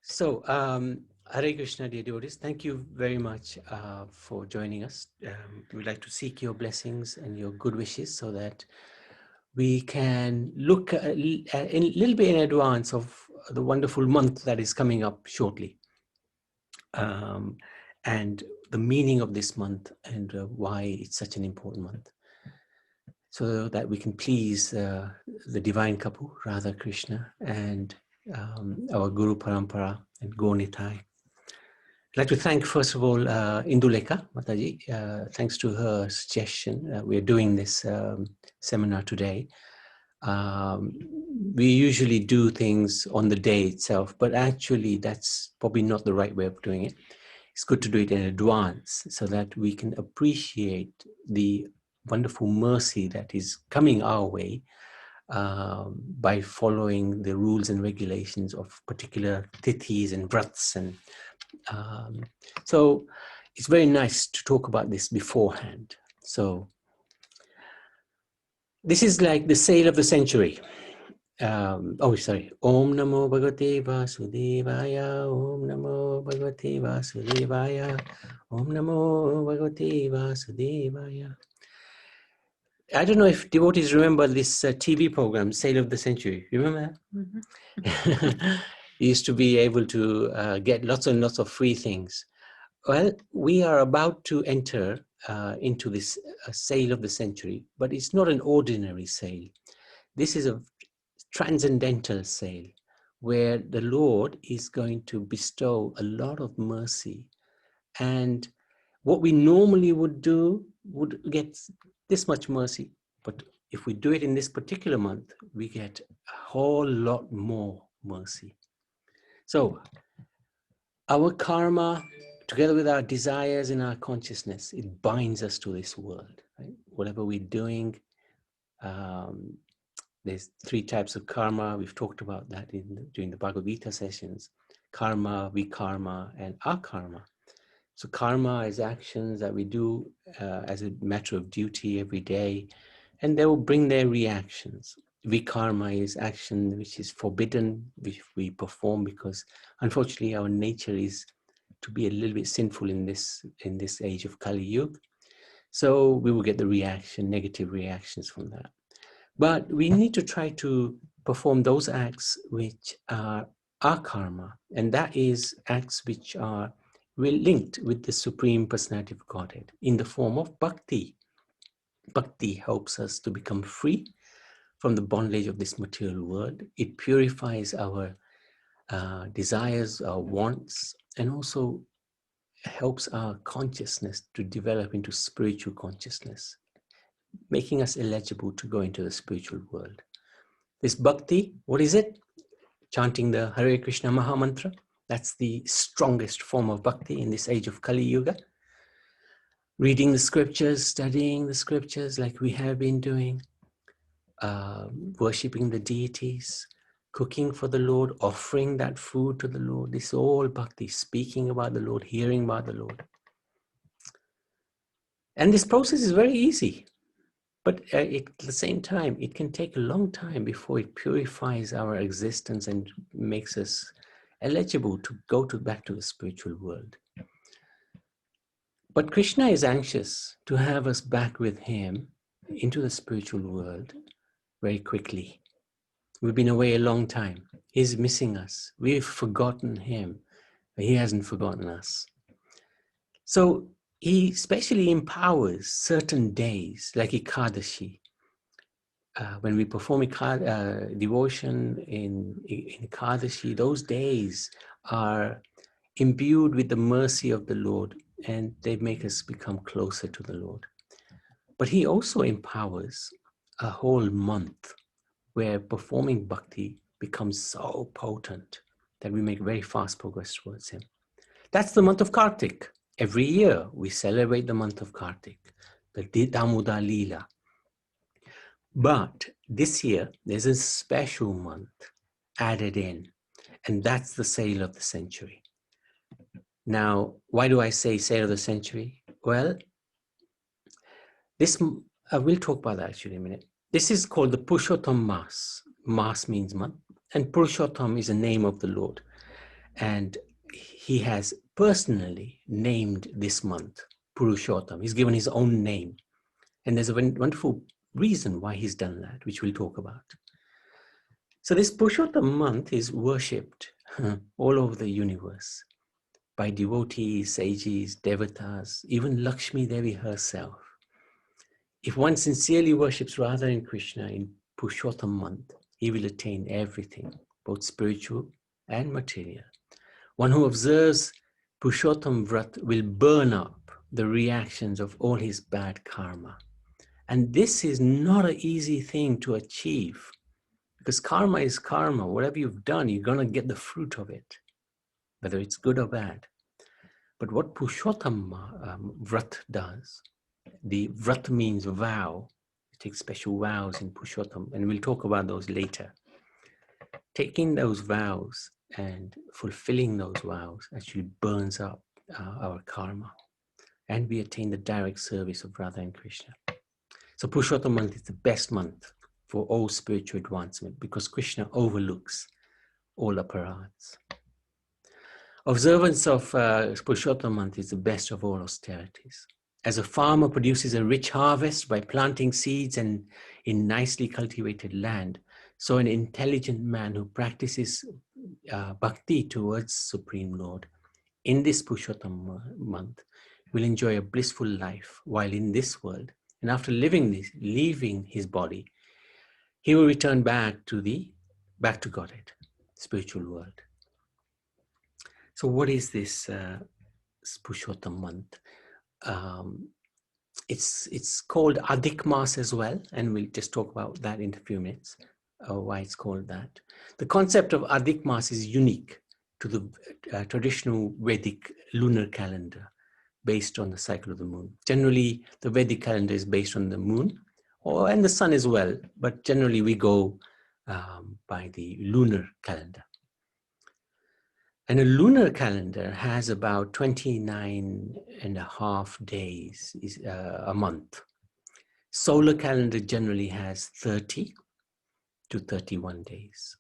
Hare Krishna, dear devotees, thank you very much for joining us. We'd like to seek your blessings and your good wishes so that we can look a little bit in advance of the wonderful month that is coming up shortly, and the meaning of this month and why it's such an important month, so that we can please the divine couple, Radha Krishna, and our Guru Parampara and Gaunitai. I'd like to thank, first of all, Induleka Mataji. Thanks to her suggestion, we're doing this seminar today. We usually do things on the day itself, but actually that's probably not the right way of doing it. It's good to do it in advance so that we can appreciate the wonderful mercy that is coming our way by following the rules and regulations of particular tithis and vrats. And so it's very nice to talk about this beforehand. So this is like the sale of the century. Om Namo Bhagavate Vasudevaya, Om Namo Bhagavate Vasudevaya, Om Namo Bhagavate Vasudevaya. I don't know if devotees remember this TV program, Sale of the Century. You remember that? Mm-hmm. You used to be able to get lots and lots of free things. Well, we are about to enter into this sale of the century, but it's not an ordinary sale. This is a transcendental sale where the Lord is going to bestow a lot of mercy. And what we normally would do would get this much mercy. But if we do it in this particular month, we get a whole lot more mercy. So our karma, together with our desires and our consciousness, it binds us to this world. Right? Whatever we're doing, there's three types of karma. We've talked about that during the Bhagavad Gita sessions: karma, vikarma, and akarma. So karma is actions that we do as a matter of duty every day, and they will bring their reactions. Vikarma is action which is forbidden, which we perform because unfortunately our nature is to be a little bit sinful in this age of Kali Yuga. So we will get the reaction, negative reactions from that. But we need to try to perform those acts which are our karma, and that is acts which are linked with the Supreme Personality of Godhead in the form of bhakti. Bhakti helps us to become free from the bondage of this material world. It purifies our desires, our wants, and also helps our consciousness to develop into spiritual consciousness, making us eligible to go into the spiritual world. This bhakti, what is it? Chanting the Hare Krishna Maha Mantra. That's the strongest form of bhakti in this age of Kali Yuga. Reading the scriptures, studying the scriptures like we have been doing, worshipping the deities, cooking for the Lord, offering that food to the Lord. This is all bhakti, speaking about the Lord, hearing about the Lord. And this process is very easy. But at the same time, it can take a long time before it purifies our existence and makes us eligible to go back to the spiritual world. But Krishna is anxious to have us back with him into the spiritual world very quickly. We've been away a long time. He's missing us. We've forgotten him, but he hasn't forgotten us. So he specially empowers certain days, like Ekadashi. When we perform devotion in Ekadashi, those days are imbued with the mercy of the Lord, and they make us become closer to the Lord. But he also empowers a whole month where performing bhakti becomes so potent that we make very fast progress towards him. That's the month of Kartik. Every year we celebrate the month of Kartik, the Damodar Leela. But this year, there's a special month added in, and that's the sale of the century. Now, why do I say sale of the century? Well, we'll talk about that actually in a minute. This is called the Purushottam Mass. Mass means month, and Purushottam is the name of the Lord. And he has personally named this month Purushottam. He's given his own name. And there's a wonderful reason why he's done that, which we'll talk about. So this Purushottam month is worshipped all over the universe by devotees, sages, devatas, even Lakshmi Devi herself. If one sincerely worships Radha and Krishna in Purushottam month, he will attain everything, both spiritual and material. One who observes Purushottam Vrat will burn up the reactions of all his bad karma. And this is not an easy thing to achieve, because karma is karma. Whatever you've done, you're going to get the fruit of it, whether it's good or bad. But what Purushottam Vrat does, the Vrat means vow. You take special vows in Purushottam, and we'll talk about those later. Taking those vows and fulfilling those vows actually burns up our karma, and we attain the direct service of Radha and Krishna. So Purushottam month is the best month for all spiritual advancement, because Krishna overlooks all aparats. Observance of Purushottam month is the best of all austerities. As a farmer produces a rich harvest by planting seeds and in nicely cultivated land, so an intelligent man who practices bhakti towards Supreme Lord in this Purushottam month will enjoy a blissful life while in this world. And after leaving his body, he will return back to Godhead, spiritual world. So what is this Purushottam month? It's called Adhik Mas as well, and we'll just talk about that in a few minutes, why it's called that. The concept of Adhik Mas is unique to the traditional Vedic lunar calendar based on the cycle of the moon. Generally, the Vedic calendar is based on the moon and the sun as well, but generally we go by the lunar calendar. And a lunar calendar has about 29 and a half days a month. Solar calendar generally has 30 to 31 days.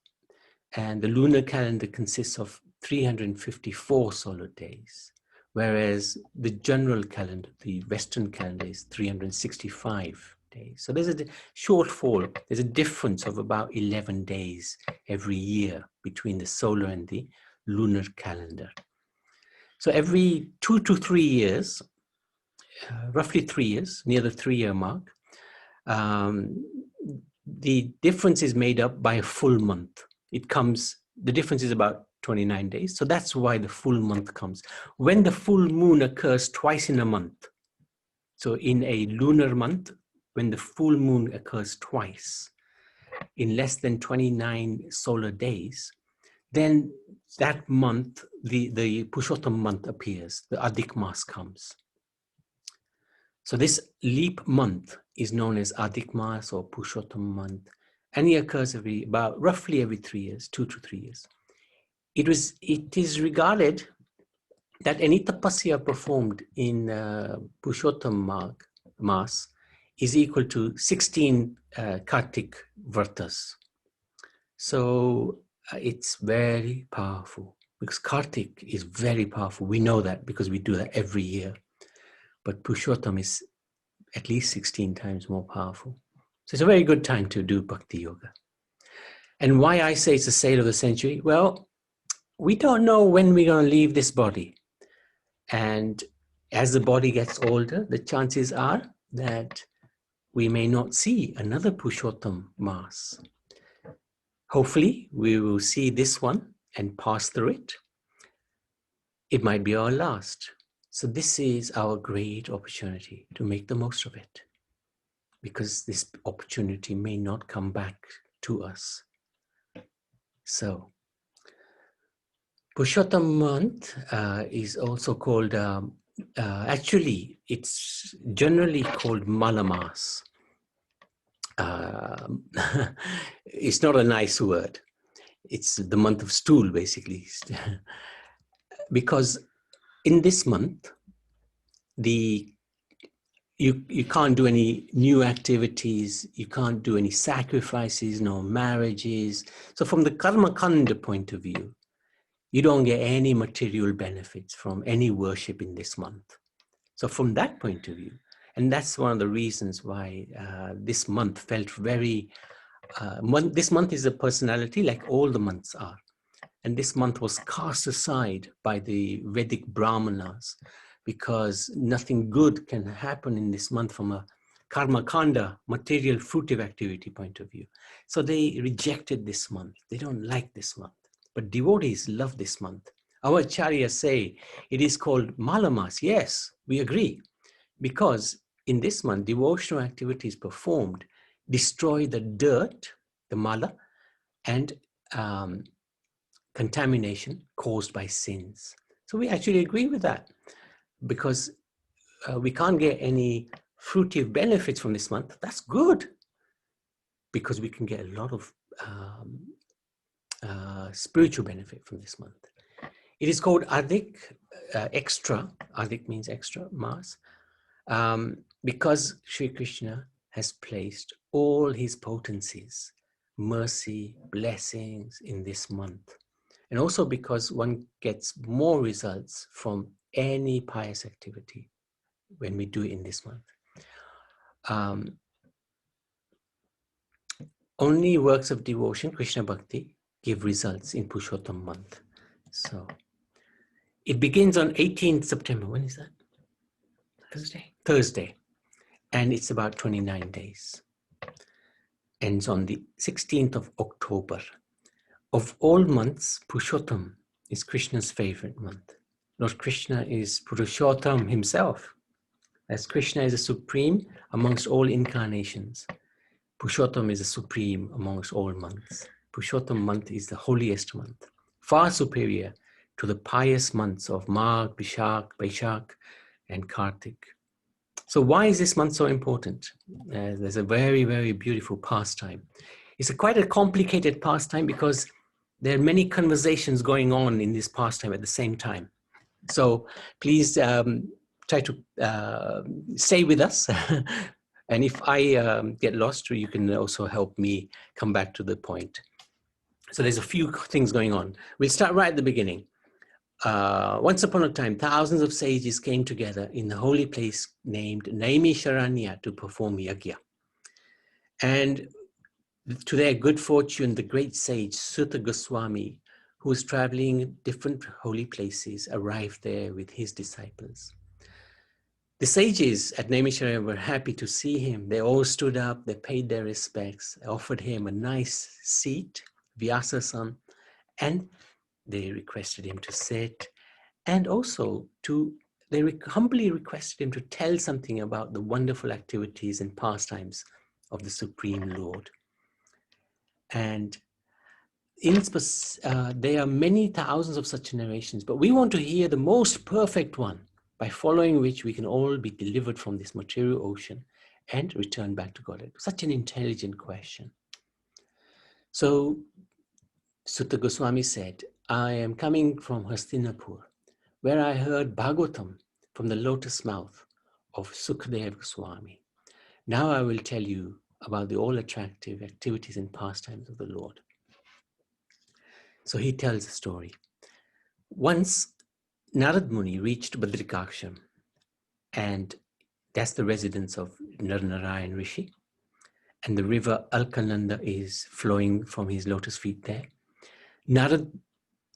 And the lunar calendar consists of 354 solar days, whereas the general calendar, the Western calendar, is 365 days. So there's a shortfall. There's a difference of about 11 days every year between the solar and the lunar calendar. So every 2 to 3 years, roughly 3 years, near the 3-year mark, the difference is made up by a full month. The difference is about 29 days. So that's why the full month comes. When the full moon occurs twice in a month, so in a lunar month, when the full moon occurs twice in less than 29 solar days, then that month, the Purushottam month appears, the Adhik Mas comes. So this leap month is known as Adhik Mas or Purushottam month, and it occurs roughly every 3 years, 2 to 3 years. It is regarded that any tapasya performed in Purushottam Mas is equal to 16 Kartik Vartas. So it's very powerful, because Kartik is very powerful. We know that because we do that every year. But Purushottam is at least 16 times more powerful. So it's a very good time to do Bhakti Yoga. And why I say it's the sale of the century? Well, we don't know when we're going to leave this body. And as the body gets older, the chances are that we may not see another Purushottam Mas. Hopefully, we will see this one and pass through it. It might be our last. So this is our great opportunity to make the most of it, because this opportunity may not come back to us. So Purushottam month is also called, actually, it's generally called Malamas. It's not a nice word. It's the month of stool, basically. Because in this month, you can't do any new activities, you can't do any sacrifices, no marriages. So from the karma kanda point of view, You don't get any material benefits from any worship in this month. So from that point of view, and that's one of the reasons why this month felt very, this month is a personality like all the months are. And this month was cast aside by the Vedic Brahmanas because nothing good can happen in this month from a karma kanda, material fruitive activity point of view. So they rejected this month. They don't like this month. But devotees love this month. Our acharyas say it is called Malamas. Yes, we agree. Because in this month, devotional activities performed destroy the dirt, the mala, and contamination caused by sins. So we actually agree with that because we can't get any fruitive benefits from this month. That's good because we can get a lot of spiritual benefit from this month. It is called Adhik, extra. Adhik means extra, Mass, because Sri Krishna has placed all his potencies, mercy, blessings in this month. And also because one gets more results from any pious activity when we do it in this month. Only works of devotion, Krishna Bhakti, give results in Purushottam month. So it begins on 18th September. When is that? Thursday. Thursday. And it's about 29 days. Ends on the 16th of October. Of all months, Purushottam is Krishna's favorite month. Lord Krishna is Purushottam himself. As Krishna is the supreme amongst all incarnations, Purushottam is the supreme amongst all months. Purushottam month is the holiest month, far superior to the pious months of Magh, Vaishak, and Kartik. So why is this month so important? There's a very, very beautiful pastime. It's quite a complicated pastime because there are many conversations going on in this pastime at the same time. So please try to stay with us. And if I get lost, you can also help me come back to the point. So there's a few things going on. We'll start right at the beginning. Once upon a time, thousands of sages came together in the holy place named Naimisharanya to perform yajna. And to their good fortune, the great sage Sutta Goswami, who was traveling different holy places, arrived there with his disciples. The sages at Naimisharanya were happy to see him. They all stood up, they paid their respects, offered him a nice seat, Vyasa-san, and they requested him to sit. And also, they humbly requested him to tell something about the wonderful activities and pastimes of the Supreme Lord. And there are many thousands of such narrations, but we want to hear the most perfect one, by following which we can all be delivered from this material ocean and return back to God. Such an intelligent question. So Sutta Goswami said, I am coming from Hastinapur, where I heard Bhagavatam from the lotus mouth of Sukadeva Goswami. Now I will tell you about the all-attractive activities and pastimes of the Lord. So he tells a story. Once Narad Muni reached Badrikaksham, and that's the residence of Narayan Rishi, and the river Alkananda is flowing from his lotus feet there. Narad,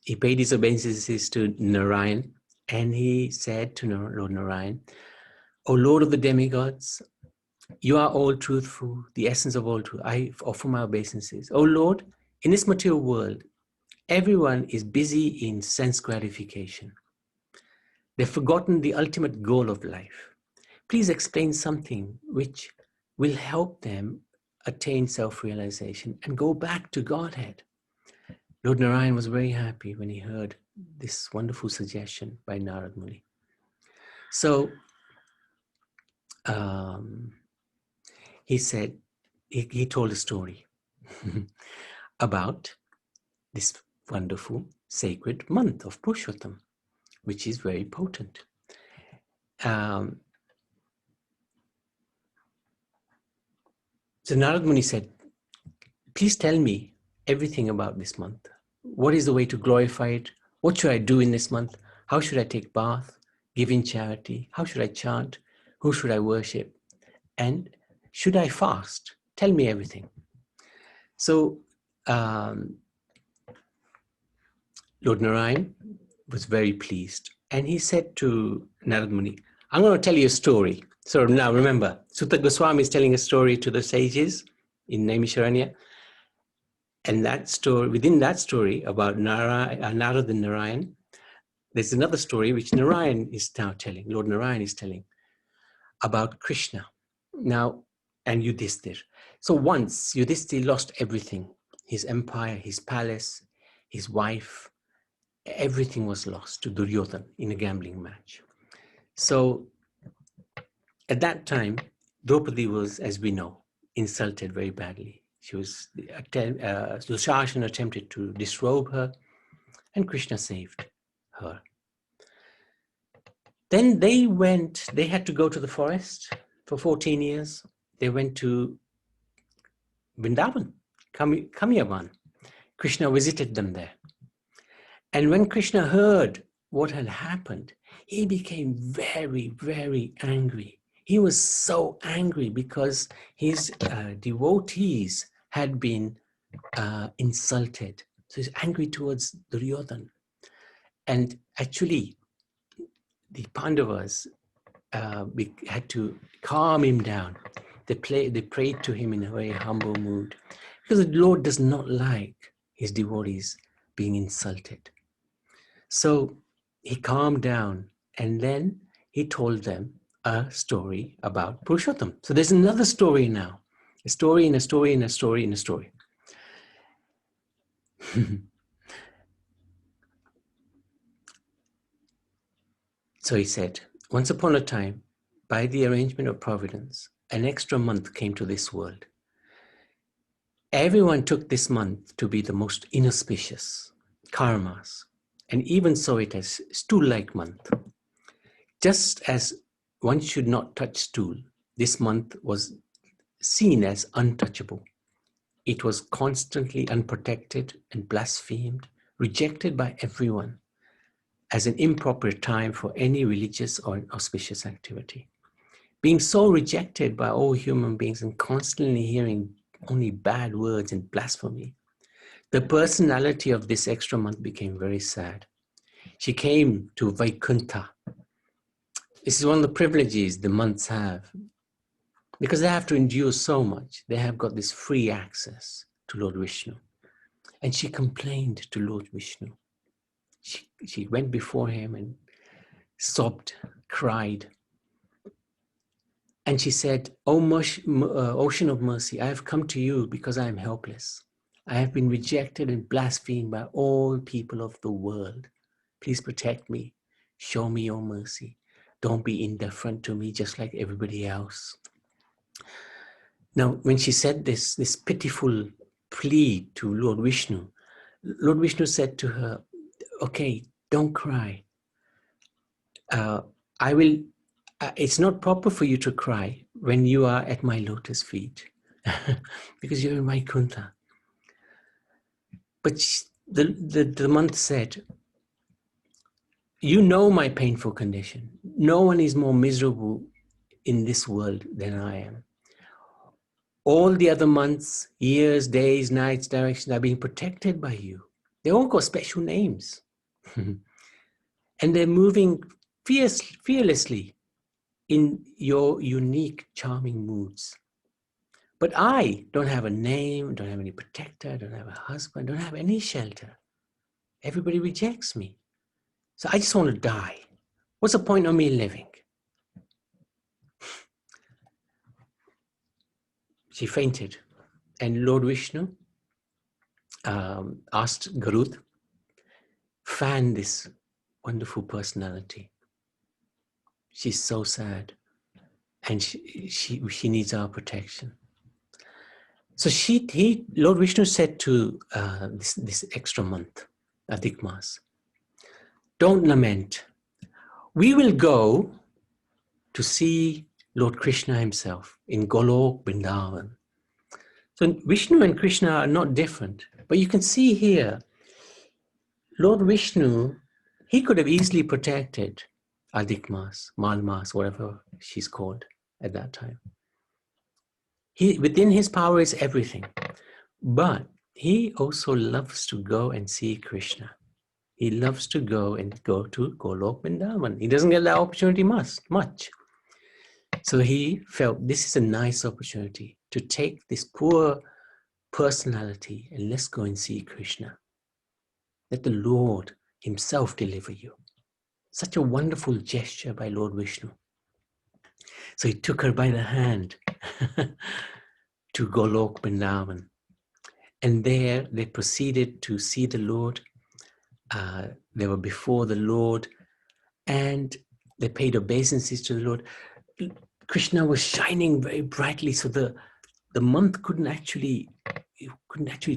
he paid his obeisances to Narayan, and he said to Lord Narayan, O Lord of the demigods, you are all truthful, the essence of all truth. I offer my obeisances. O Lord, in this material world, everyone is busy in sense gratification. They've forgotten the ultimate goal of life. Please explain something which will help them attain self-realization and go back to Godhead. Lord Narayan was very happy when he heard this wonderful suggestion by Narad Muni. So he said, he told a story about this wonderful sacred month of Purushottam, which is very potent. So Narad Muni said, please tell me everything about this month. What is the way to glorify it? What should I do in this month? How should I take bath, give in charity? How should I chant? Who should I worship? And should I fast? Tell me everything. So Lord Narayan was very pleased. And he said to Narad Muni, I'm going to tell you a story. So now remember, Sutta Goswami is telling a story to the sages in Naimisharanya. And that story, within that story about Narad and Narayan, there's another story which Narayan is now telling, Lord Narayan is telling, about Krishna. Now, and Yudhishthir. So once Yudhishthir lost everything, his empire, his palace, his wife, everything was lost to Duryodhana in a gambling match. So at that time, Draupadi was, as we know, insulted very badly. She was, Dushasana attempted to disrobe her, and Krishna saved her. Then they had to go to the forest for 14 years. They went to Vrindavan, Kamiyavan. Krishna visited them there. And when Krishna heard what had happened, he became very, very angry. He was so angry because his devotees had been insulted. So he's angry towards Duryodhana. And actually, the Pandavas had to calm him down. They prayed to him in a very humble mood, because the Lord does not like his devotees being insulted. So he calmed down, and then he told them a story about Purushottam. So there's another story now, a story in a story in a story in a story. So he said, once upon a time, by the arrangement of providence, an extra month came to this world. Everyone took this month to be the most inauspicious, karmas, and even saw it as stool-like month. Just as one should not touch stool, this month was seen as untouchable. It was constantly unprotected and blasphemed, rejected by everyone as an improper time for any religious or auspicious activity. Being so rejected by all human beings and constantly hearing only bad words and blasphemy, the personality of this extra month became very sad. She came to Vaikuntha. This is one of the privileges the months have, because they have to endure so much. They have got this free access to Lord Vishnu. And she complained to Lord Vishnu. She went before him and sobbed, cried. And she said, Ocean of mercy, I have come to you because I am helpless. I have been rejected and blasphemed by all people of the world. Please protect me. Show me your mercy. Don't be indifferent to me just like everybody else. Now, when she said this pitiful plea to Lord Vishnu said to her, okay, don't cry. It's not proper for you to cry when you are at my lotus feet because you're in Vaikuntha. But the month said, you know my painful condition. No one is more miserable in this world than I am. All the other months, years, days, nights, directions are being protected by you. They all got special names. And they're moving fearlessly in your unique, charming moods. But I don't have a name, don't have any protector, don't have a husband, don't have any shelter. Everybody rejects me. So I just want to die. What's the point of me living? She fainted. And Lord Vishnu asked Garud, fan this wonderful personality. She's so sad. And she needs our protection. So Lord Vishnu said to this extra month, Adhik Mas, don't lament. We will go to see Lord Krishna himself in Golok Vrindavan. So Vishnu and Krishna are not different, but you can see here, Lord Vishnu, he could have easily protected Adhik Mas, Malmas, whatever she's called at that time. Within his power is everything. But he also loves to go and see Krishna. He loves to go to Golok Vrindavan. He doesn't get that opportunity much. So he felt this is a nice opportunity to take this poor personality and let's go and see Krishna. Let the Lord himself deliver you. Such a wonderful gesture by Lord Vishnu. So he took her by the hand to Golok Vrindavan. And there they proceeded to see the Lord. They were before the Lord and they paid obeisances to the Lord. Krishna was shining very brightly, so the month couldn't actually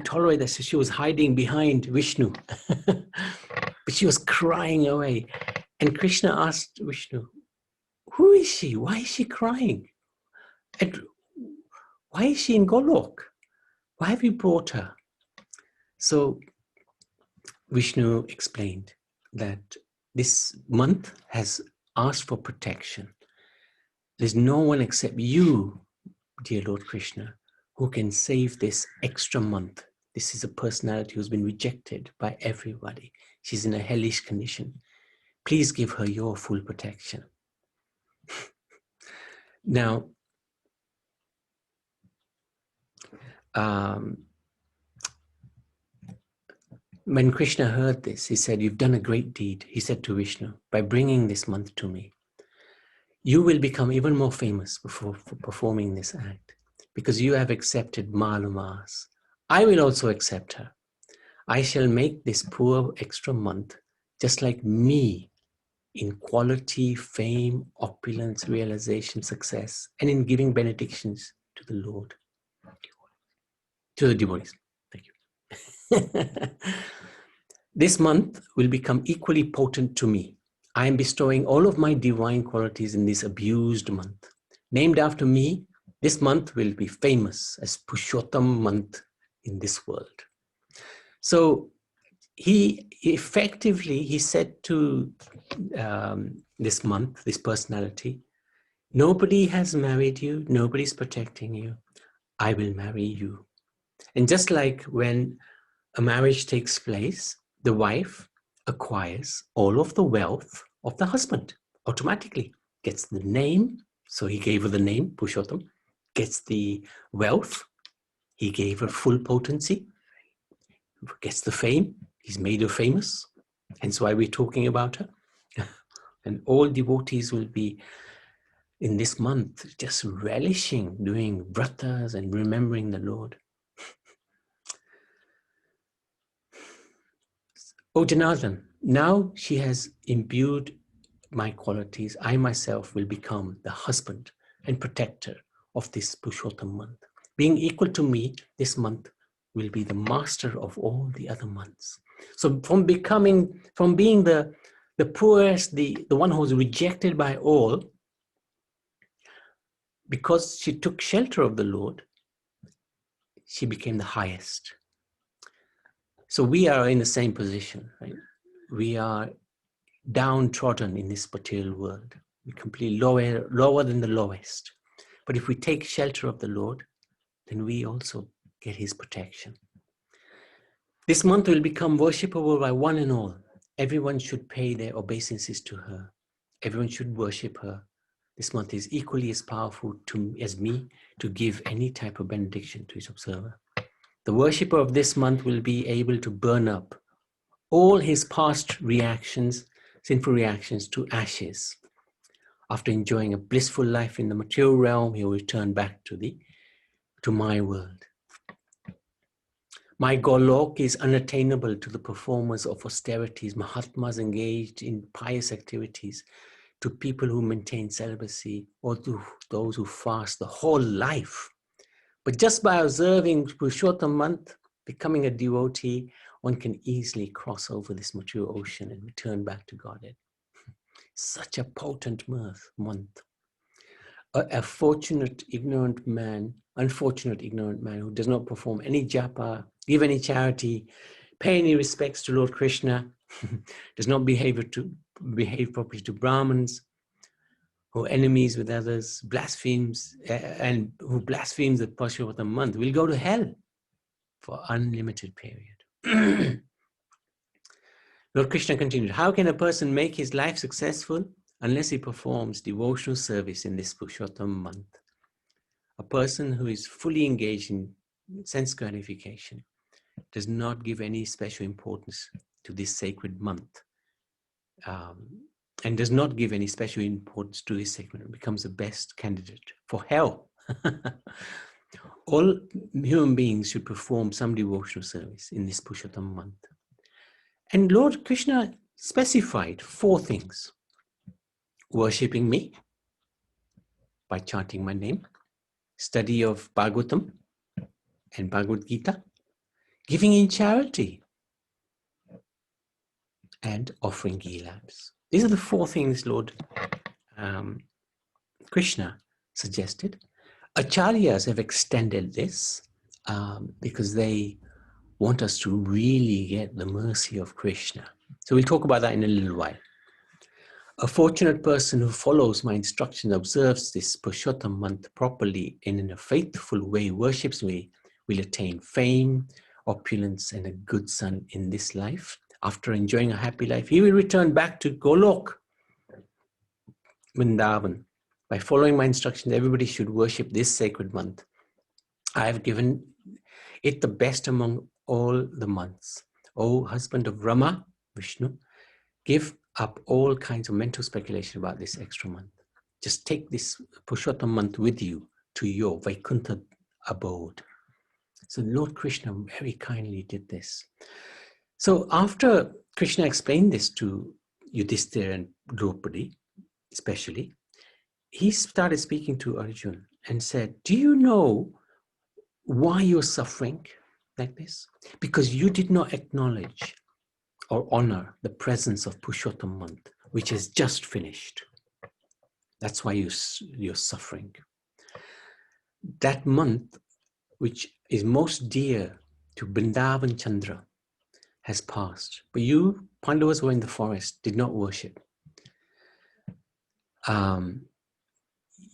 tolerate that. So she was hiding behind Vishnu, but she was crying away. And Krishna asked Vishnu, "Who is she? Why is she crying? And why is she in Golok? Why have you brought her?" So Vishnu explained that this month has asked for protection. There's no one except you, dear Lord Krishna, who can save this extra month. This is a personality who's been rejected by everybody. She's in a hellish condition. Please give her your full protection. Now, when Krishna heard this, he said, "You've done a great deed." He said to Vishnu, "By bringing this month to me, you will become even more famous for performing this act because you have accepted Malumas. I will also accept her. I shall make this poor extra month just like me in quality, fame, opulence, realization, success, and in giving benedictions to the Lord, to the devotees." Thank you. "This month will become equally potent to me. I am bestowing all of my divine qualities in this abused month. Named after me, this month will be famous as Purushottam month in this world." So he said to this month, this personality, "Nobody has married you, nobody's protecting you. I will marry you." And just like when a marriage takes place, the wife acquires all of the wealth of the husband automatically, gets the name. So he gave her the name, Purushottam, gets the wealth. He gave her full potency, gets the fame. He's made her famous. Hence why we're talking about her. And all devotees will be in this month just relishing doing vratas and remembering the Lord. "Oh, Janardhan, now she has imbued my qualities. I myself will become the husband and protector of this Purushottam month. Being equal to me, this month will be the master of all the other months." So from being the poorest, the one who's rejected by all, because she took shelter of the Lord, she became the highest. So we are in the same position, right? We are downtrodden in this material world. We're completely lower than the lowest. But if we take shelter of the Lord, then we also get his protection. This month will become worshipable by one and all. Everyone should pay their obeisances to her. Everyone should worship her. This month is equally as powerful as me to give any type of benediction to his observer. The worshipper of this month will be able to burn up all his past reactions, sinful reactions, to ashes. After enjoying a blissful life in the material realm, he will return back to my world. My Golok is unattainable to the performers of austerities, Mahatmas engaged in pious activities, to people who maintain celibacy, or to those who fast the whole life. But just by observing Purushottam month, becoming a devotee, one can easily cross over this material ocean and return back to Godhead. Such a potent month. A unfortunate, ignorant man who does not perform any japa, give any charity, pay any respects to Lord Krishna, does not behave properly to Brahmins, who are enemies with others, blasphemes, and who blasphemes the Purushottam month, will go to hell for unlimited period. Lord Krishna continued, how can a person make his life successful unless he performs devotional service in this Purushottam month? A person who is fully engaged in sense gratification does not give any special importance to this sacred month, and does not give any special importance to this sacred month, becomes the best candidate for hell. All human beings should perform some devotional service in this Purushottam month. And Lord Krishna specified 4 things: worshipping me by chanting my name, study of Bhagavatam and Bhagavad Gita, giving in charity, and offering ghee lamps. These are the 4 things Lord Krishna suggested. Acharyas have extended this because they want us to really get the mercy of Krishna. So we'll talk about that in a little while. A fortunate person who follows my instruction, observes this Purushottam month properly and in a faithful way, worships me, will attain fame, opulence, and a good son in this life. After enjoying a happy life, he will return back to Golok, Vrindavan. By following my instructions, everybody should worship this sacred month. I have given it the best among all the months. O husband of Rama, Vishnu, give up all kinds of mental speculation about this extra month. Just take this Purushottam month with you to your Vaikuntha abode. So Lord Krishna very kindly did this. So after Krishna explained this to Yudhishthira and Draupadi, especially, he started speaking to Arjuna and said, do you know why you're suffering like this? Because you did not acknowledge or honor the presence of Purushottam month, which has just finished. That's why you're suffering. That month, which is most dear to Vrindavan Chandra, has passed. But you, Pandavas, who were in the forest, did not worship.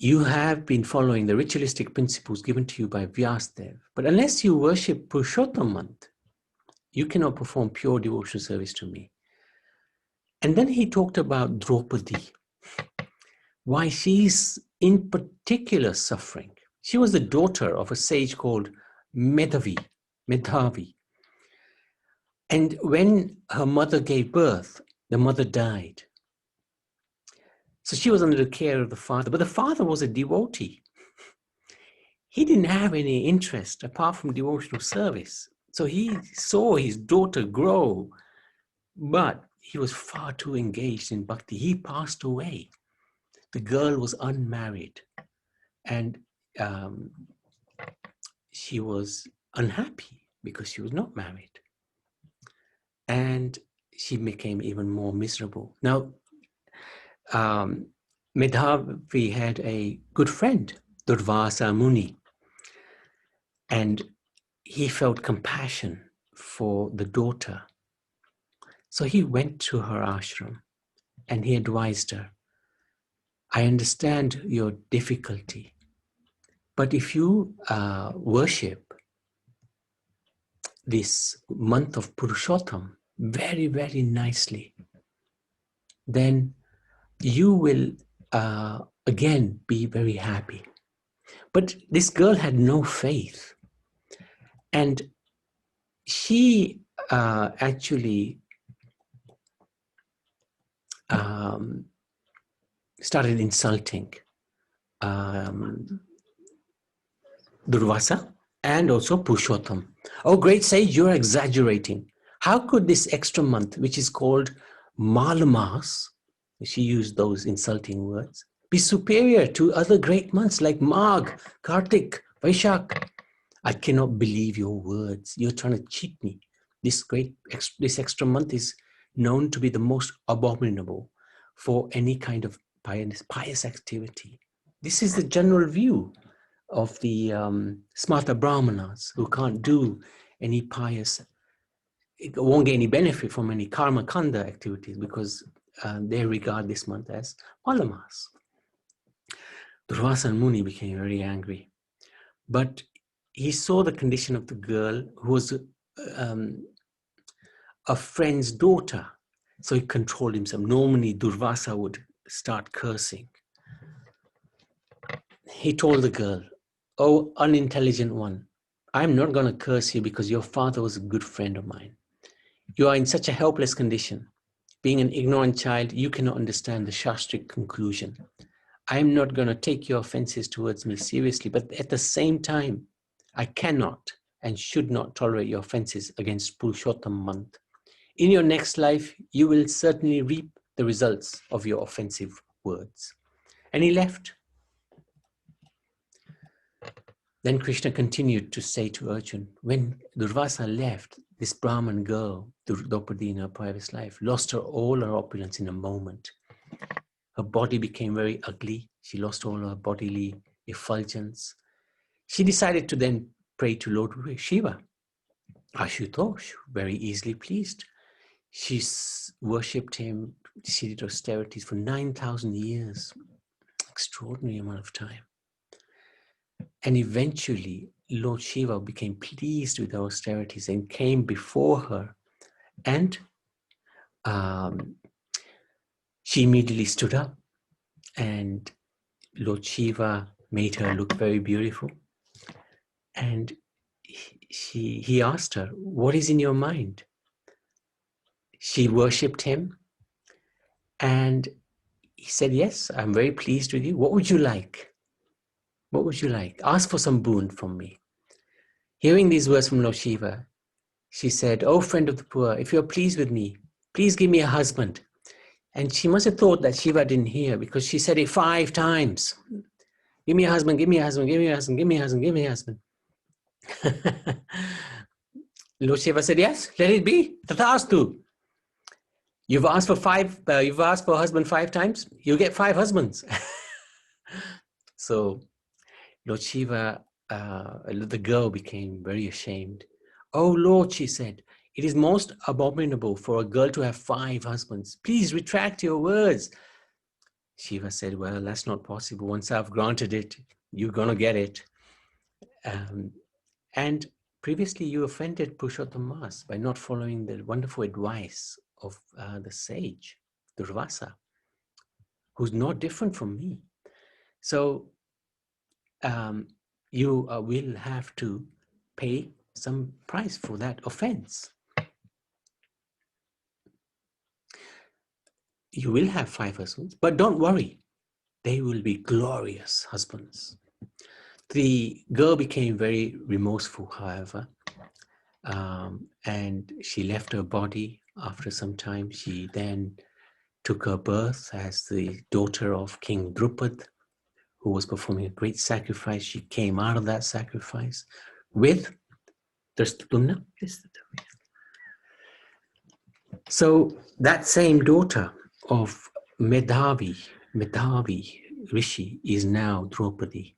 You have been following the ritualistic principles given to you by Vyasdev. But unless you worship Purushottam month, you cannot perform pure devotional service to me. And then he talked about Draupadi, why she's in particular suffering. She was the daughter of a sage called Medhavi. And when her mother gave birth, the mother died. So she was under the care of the father, but the father was a devotee. He didn't have any interest apart from devotional service. So he saw his daughter grow, but he was far too engaged in bhakti. He passed away. The girl was unmarried, and she was unhappy because she was not married. And she became even more miserable. Now, Medhavi had a good friend, Durvasa Muni, and he felt compassion for the daughter. So he went to her ashram and he advised her, I understand your difficulty, but if you worship this month of Purushottam very, very nicely, then you will again be very happy. But this girl had no faith, and she actually started insulting Durvasa and also Purushottam. Oh, great sage, you're exaggerating. How could this extra month, which is called Malamas, she used those insulting words, be superior to other great months like Magh, Kartik, Vaishak? I cannot believe your words. You're trying to cheat me. This extra month is known to be the most abominable for any kind of pious activity. This is the general view of the Smarta Brahmanas, who can't do any pious won't get any benefit from any karma kanda activities because they regard this month as Malamas. Durvasa and Muni became very angry, but he saw the condition of the girl who was a friend's daughter, so he controlled himself. Normally Durvasa would start cursing. He told the girl, "Oh, unintelligent one, I'm not going to curse you because your father was a good friend of mine. You are in such a helpless condition. Being an ignorant child, you cannot understand the Shastric conclusion. I'm not going to take your offenses towards me seriously, but at the same time, I cannot and should not tolerate your offenses against Purushottam month. In your next life, you will certainly reap the results of your offensive words." And he left. Then Krishna continued to say to Arjun, when Durvasa left, this Brahman girl, Draupadi in her previous life, lost all her opulence in a moment. Her body became very ugly. She lost all her bodily effulgence. She decided to then pray to Lord Shiva. Ashutosh, very easily pleased. She worshipped him. She did austerities for 9,000 years. Extraordinary amount of time. And eventually, Lord Shiva became pleased with her austerities and came before her. And she immediately stood up. And Lord Shiva made her look very beautiful. And he asked her, "What is in your mind?" She worshipped him. And he said, "Yes, I'm very pleased with you. What would you like? What would you like? Ask for some boon from me." Hearing these words from Lord Shiva, she said, "Oh, friend of the poor, if you're pleased with me, please give me a husband." And she must have thought that Shiva didn't hear because she said it 5 times. "Give me a husband, give me a husband, give me a husband, give me a husband, give me a husband." Lord Shiva said, "Yes, let it be. Tathastu. You've asked for a husband 5 times, you get 5 husbands." So Lord Shiva, the girl became very ashamed. "Oh Lord," she said, "it is most abominable for a girl to have 5 husbands. Please retract your words." Shiva said, "Well, that's not possible. Once I've granted it, you're going to get it. And previously you offended Purushottam Mas by not following the wonderful advice of the sage, Durvasa, who's not different from me. So you will have to pay some price for that offense. You will have 5 husbands, but don't worry, they will be glorious husbands." The girl became very remorseful, however, and she left her body after some time. She then took her birth as the daughter of King Drupad, who was performing a great sacrifice. She came out of that sacrifice with Drashtatumna. So that same daughter of Medhavi Rishi is now Draupadi.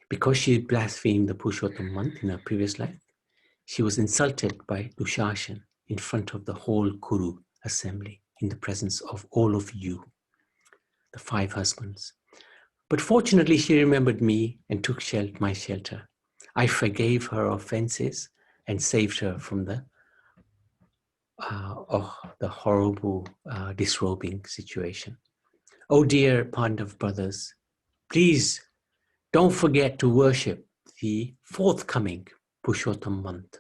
Because she blasphemed the Purushottam month in her previous life, she was insulted by Dushashan in front of the whole Kuru assembly, in the presence of all of you, the 5 husbands. But fortunately, she remembered me and took my shelter. I forgave her offenses and saved her from the horrible disrobing situation. Oh dear Pandav brothers, please don't forget to worship the forthcoming Purushottam month.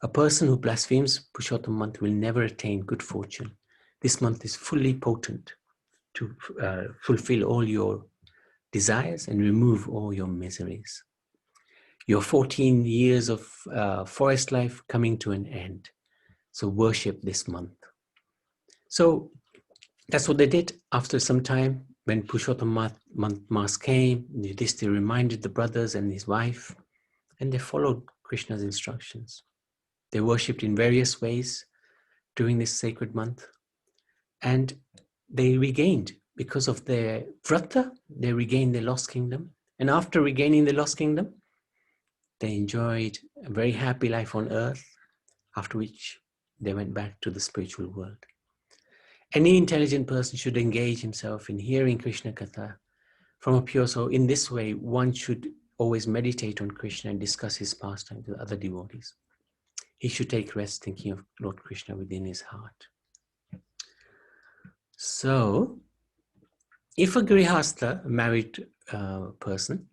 A person who blasphemes Purushottam month will never attain good fortune. This month is fully potent to fulfill all your desires and remove all your miseries. Your 14 years of forest life coming to an end. So worship this month. So that's what they did. After some time, when Purushottam month mass came, Yudhishthira reminded the brothers and his wife, and they followed Krishna's instructions. They worshipped in various ways during this sacred month, and they regained, because of their vrata, they regained their lost kingdom. And after regaining the lost kingdom, they enjoyed a very happy life on earth. after which they went back to the spiritual world. Any intelligent person should engage himself in hearing Krishna Katha from a pure soul. In this way, one should always meditate on Krishna and discuss his pastimes with other devotees. He should take rest thinking of Lord Krishna within his heart. So, if a grihastha, a married person,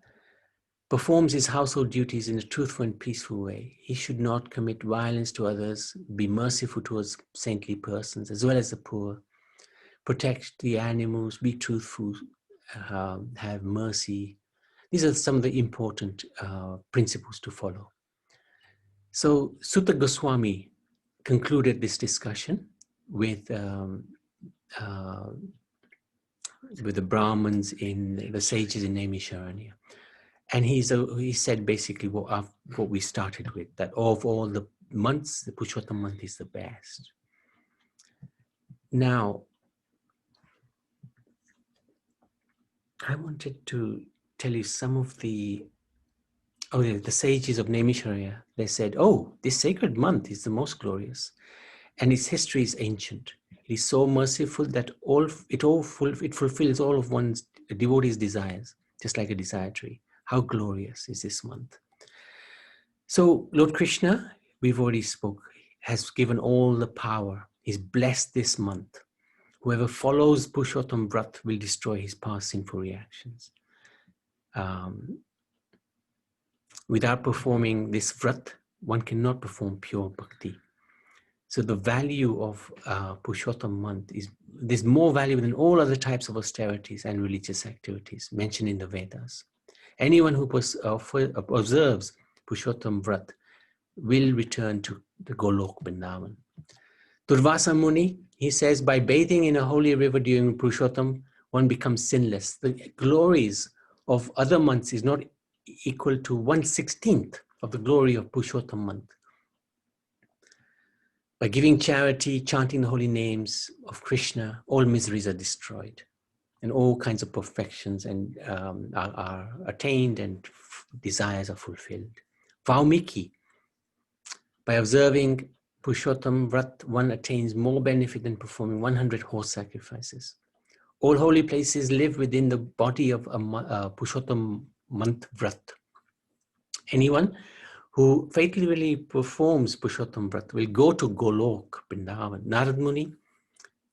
performs his household duties in a truthful and peaceful way, he should not commit violence to others, be merciful towards saintly persons as well as the poor, protect the animals, be truthful, have mercy. These are some of the important principles to follow. So Sutta Goswami concluded this discussion with the Brahmins the sages in Naimisharanya. And he said basically what we started with, that of all the months, the Purushottam month is the best. Now, I wanted to tell you some of the sages of Naimisharanya. They said, oh, this sacred month is the most glorious, and its history is ancient. It is so merciful that it fulfills all of one's devotee's desires, just like a desire tree. How glorious is this month? So Lord Krishna, we've already spoke, has given all the power. He's blessed this month. Whoever follows Purushottam Vrat will destroy his past sinful reactions. Without performing this Vrat, one cannot perform pure bhakti. So the value of Purushottam month there's more value than all other types of austerities and religious activities mentioned in the Vedas. Anyone who observes Purushottam Vrat will return to the Golok Vrindavan. Durvasa Muni, he says, by bathing in a holy river during Purushottam, one becomes sinless. The glories of other months is not equal to 1/16 of the glory of Purushottam month. By giving charity, chanting the holy names of Krishna, all miseries are destroyed and all kinds of perfections are attained and desires are fulfilled. Valmiki, by observing Purushottam Vrat, one attains more benefit than performing 100 horse sacrifices. All holy places live within the body of a Purushottam month Vrat. Anyone who faithfully performs Purushottam Vrat will go to Golok, Vrindavan. Narad Muni,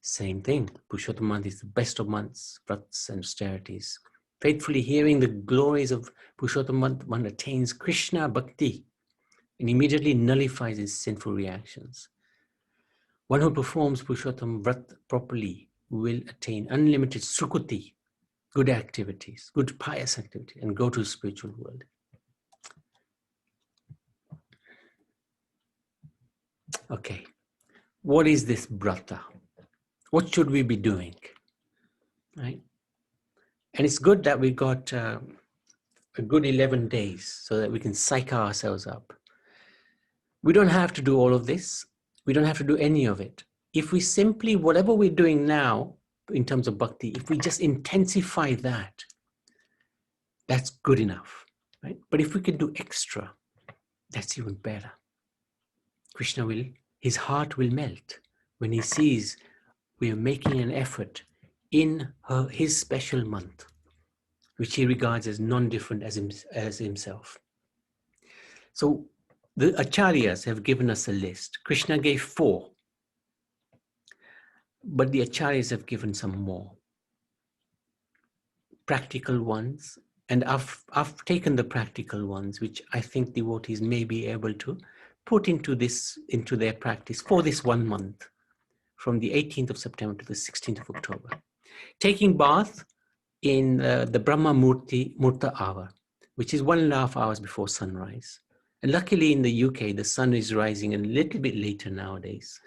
same thing. Purushottam month is the best of months, Vrats and austerities. Faithfully hearing the glories of Purushottam month, one attains Krishna Bhakti and immediately nullifies his sinful reactions. One who performs Purushottam Vrat properly will attain unlimited sukruti, good activities, good pious activity, and go to the spiritual world. Okay, what is this brata? What should we be doing? Right? And it's good that we got a good 11 days so that we can psych ourselves up. We don't have to do all of this. We don't have to do any of it. If we simply, whatever we're doing now in terms of bhakti, if we just intensify that, that's good enough, right? But if we can do extra, that's even better. Krishna his heart will melt when he sees we are making an effort in his special month, which he regards as non-different as himself. So the acharyas have given us a list. Krishna gave 4, but the acharyas have given some more practical ones, and I've taken the practical ones, which I think devotees may be able to put into their practice for this 1 month, from the 18th of September to the 16th of October. Taking bath in the Brahma Murta hour, which is 1.5 hours before sunrise. And luckily in the UK, the sun is rising a little bit later nowadays.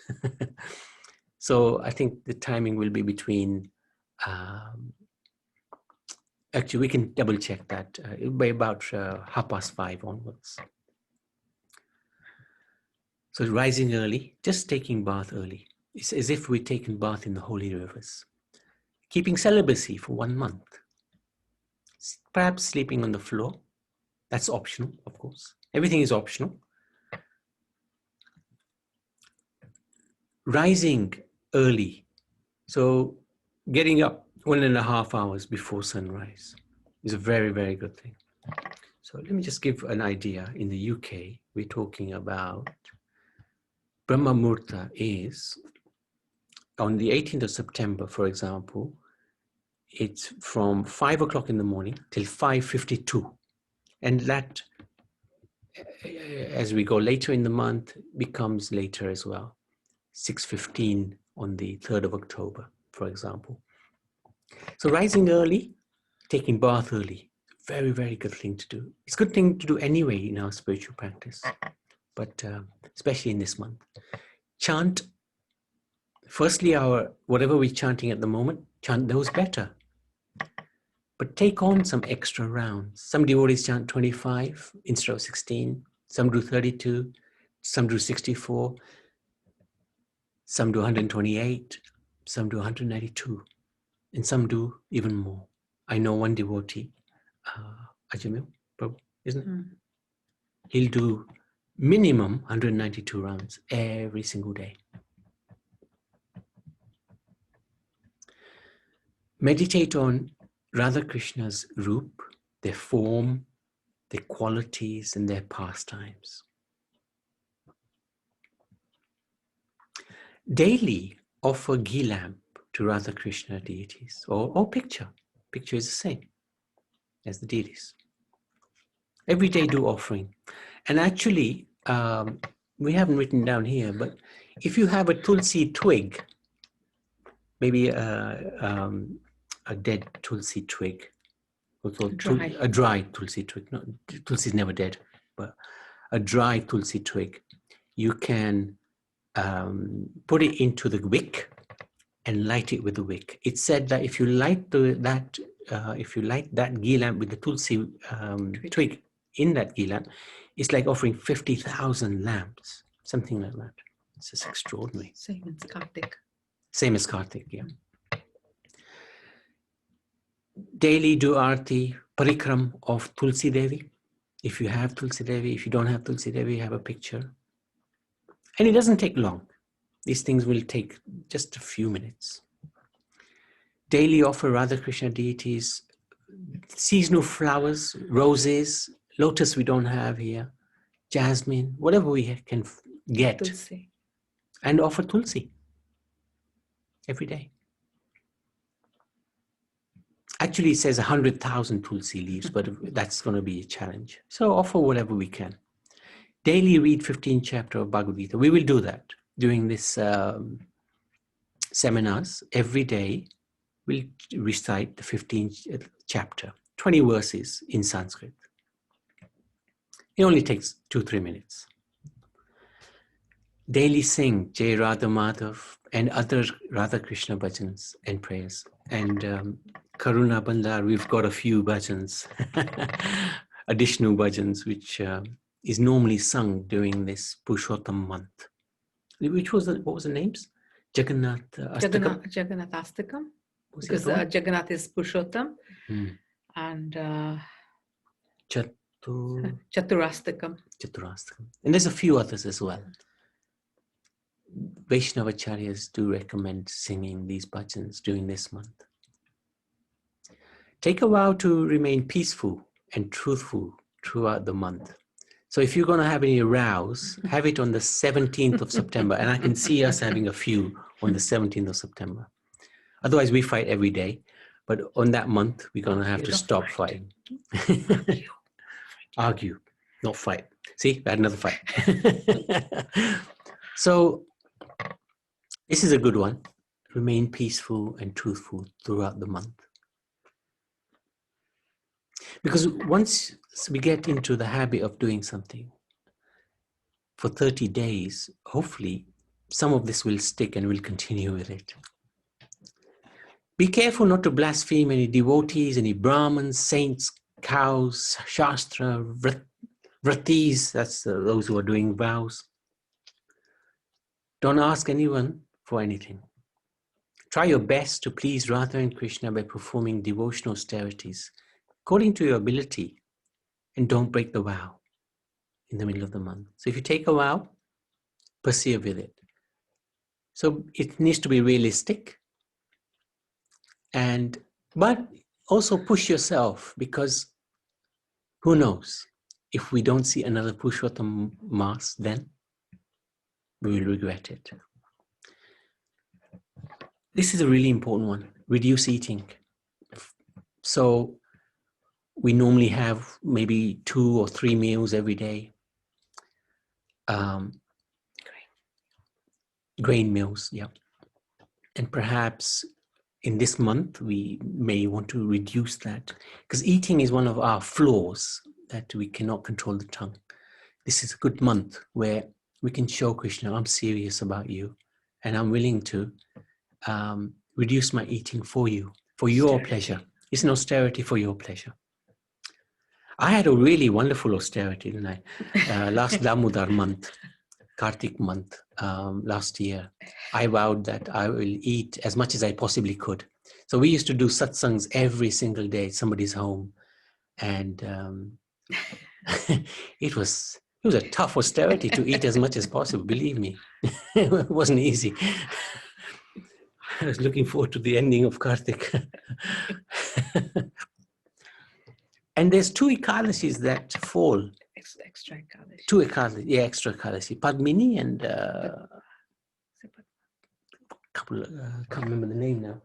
So I think the timing will be between, actually we can double check that, it'll be about 5:30 onwards. So rising early, just taking bath early. It's as if we'd taken bath in the holy rivers. Keeping celibacy for 1 month. Perhaps sleeping on the floor. That's optional, of course. Everything is optional. rising early. So getting up 1.5 hours before sunrise is a very, very good thing. So let me just give an idea. In the UK, we're talking about Brahma Muhurta is on the 18th of September, for example, it's from 5 o'clock in the morning till 5:52. And that, as we go later in the month, becomes later as well. 6:15 on the 3rd of October, for example. So rising early, taking bath early, very, very good thing to do. It's a good thing to do anyway in our spiritual practice, but especially in this month. Chant, firstly, whatever we're chanting at the moment, chant those better. But take on some extra rounds. Some devotees chant 25 instead of 16. Some do 32. Some do 64. Some do 128. Some do 192. And some do even more. I know one devotee, Ajamil Prabhu, isn't it? He'll do minimum 192 rounds every single day. Meditate on Radha Krishna's roop, their form, their qualities, and their pastimes. Daily offer ghee lamp to Radha Krishna deities, or picture. Picture is the same as the deities. Every day do offering. And actually, we haven't written down here, but if you have a tulsi twig, maybe a dead tulsi twig, a dry tulsi twig, no, tulsi is never dead, but a dry tulsi twig, you can put it into the wick and light it with the wick. It's said that if you light that ghee lamp with the tulsi twig in that ghee lamp, it's like offering 50,000 lamps, something like that. It's just extraordinary. Same as Kartik. Same as Kartik, yeah. Daily do arti, parikram of Tulsi Devi. If you have Tulsi Devi, if you don't have Tulsi Devi, have a picture. And it doesn't take long. These things will take just a few minutes. Daily offer Radha Krishna deities seasonal flowers, roses, lotus we don't have here, jasmine, whatever we can get. Tulsi. And offer Tulsi every day. Actually, it says 100,000 Tulsi leaves, but that's going to be a challenge. So offer whatever we can. Daily read 15th chapter of Bhagavad Gita. We will do that during this seminars. Every day, we'll recite the 15th chapter, 20 verses in Sanskrit. It only takes 2-3 minutes. Daily sing Jai Radha Madhav and other Radha Krishna bhajans and prayers. And Karuna Bandar, we've got a few bhajans, additional bhajans, which is normally sung during this Purushottam month. What was the names? Jagannath Astakam? Jagannath Astakam. Because Jagannath is Purushottam. And Chaturastakam. And there's a few others as well. Vaishnavacharyas do recommend singing these bhajans during this month. Take a vow to remain peaceful and truthful throughout the month. So if you're going to have any rows, have it on the 17th of September. And I can see us having a few on the 17th of September. Otherwise, we fight every day. But on that month, we're going to have to stop fighting. Argue, not fight. See, we had another fight. So this is a good one. Remain peaceful and truthful throughout the month. Because once we get into the habit of doing something for 30 days, hopefully some of this will stick and we'll continue with it. Be careful not to blaspheme any devotees, any Brahmins, saints, cows, Shastra, vratis, that's those who are doing vows. Don't ask anyone for anything. Try your best to please Radha and Krishna by performing devotional austerities according to your ability, and don't break the vow in the middle of the month. So if you take a vow, persevere with it. So it needs to be realistic, but also push yourself, because who knows, if we don't see another Purushottam Mass, then we will regret it. This is a really important one. Reduce eating. So we normally have maybe 2 or 3 meals every day. Grain meals, yeah. And perhaps in this month, we may want to reduce that, because eating is one of our flaws, that we cannot control the tongue. This is a good month where we can show Krishna, I'm serious about you, and I'm willing to reduce my eating for you, for your pleasure. It's an austerity for your pleasure. I had a really wonderful austerity, didn't I? Last Damodar month, Kartik month, last year, I vowed that I will eat as much as I possibly could. So we used to do satsangs every single day at somebody's home, and it was a tough austerity to eat as much as possible. Believe me, it wasn't easy. I was looking forward to the ending of Kartik. And there's 2 Ekadashis that fall. Extra Ekadashi. 2 Ekadashi, yeah, extra Ekadashi. Padmini and couple. Can't remember the name now.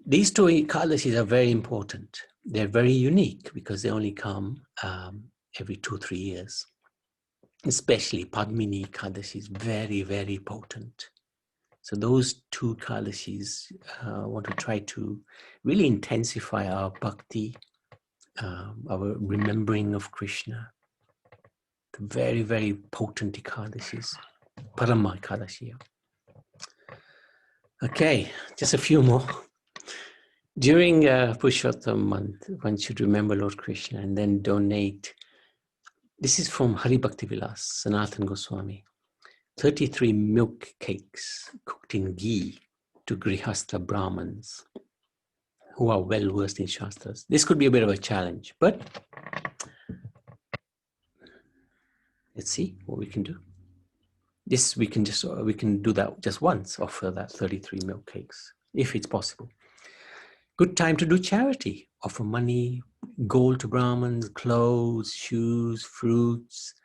These 2 Ekadashis are very important. They're very unique because they only come every 2-3 years. Especially Padmini Ekadashi is very, very potent. So those 2 Ekadashis want to try to really intensify our bhakti, our remembering of Krishna. The very, very potent Ekadashis. Parama Ekadashi. Okay, just a few more. During Purushottam month, one should remember Lord Krishna and then donate. This is from Hari Bhakti Vilas, Sanatan Goswami. 33 milk cakes cooked in ghee to Grihastha Brahmins who are well versed in Shastras. This could be a bit of a challenge, but let's see what we can do. This we can do that just once, offer that 33 milk cakes, if it's possible. Good time to do charity. Offer money, gold to Brahmins, clothes, shoes, fruits.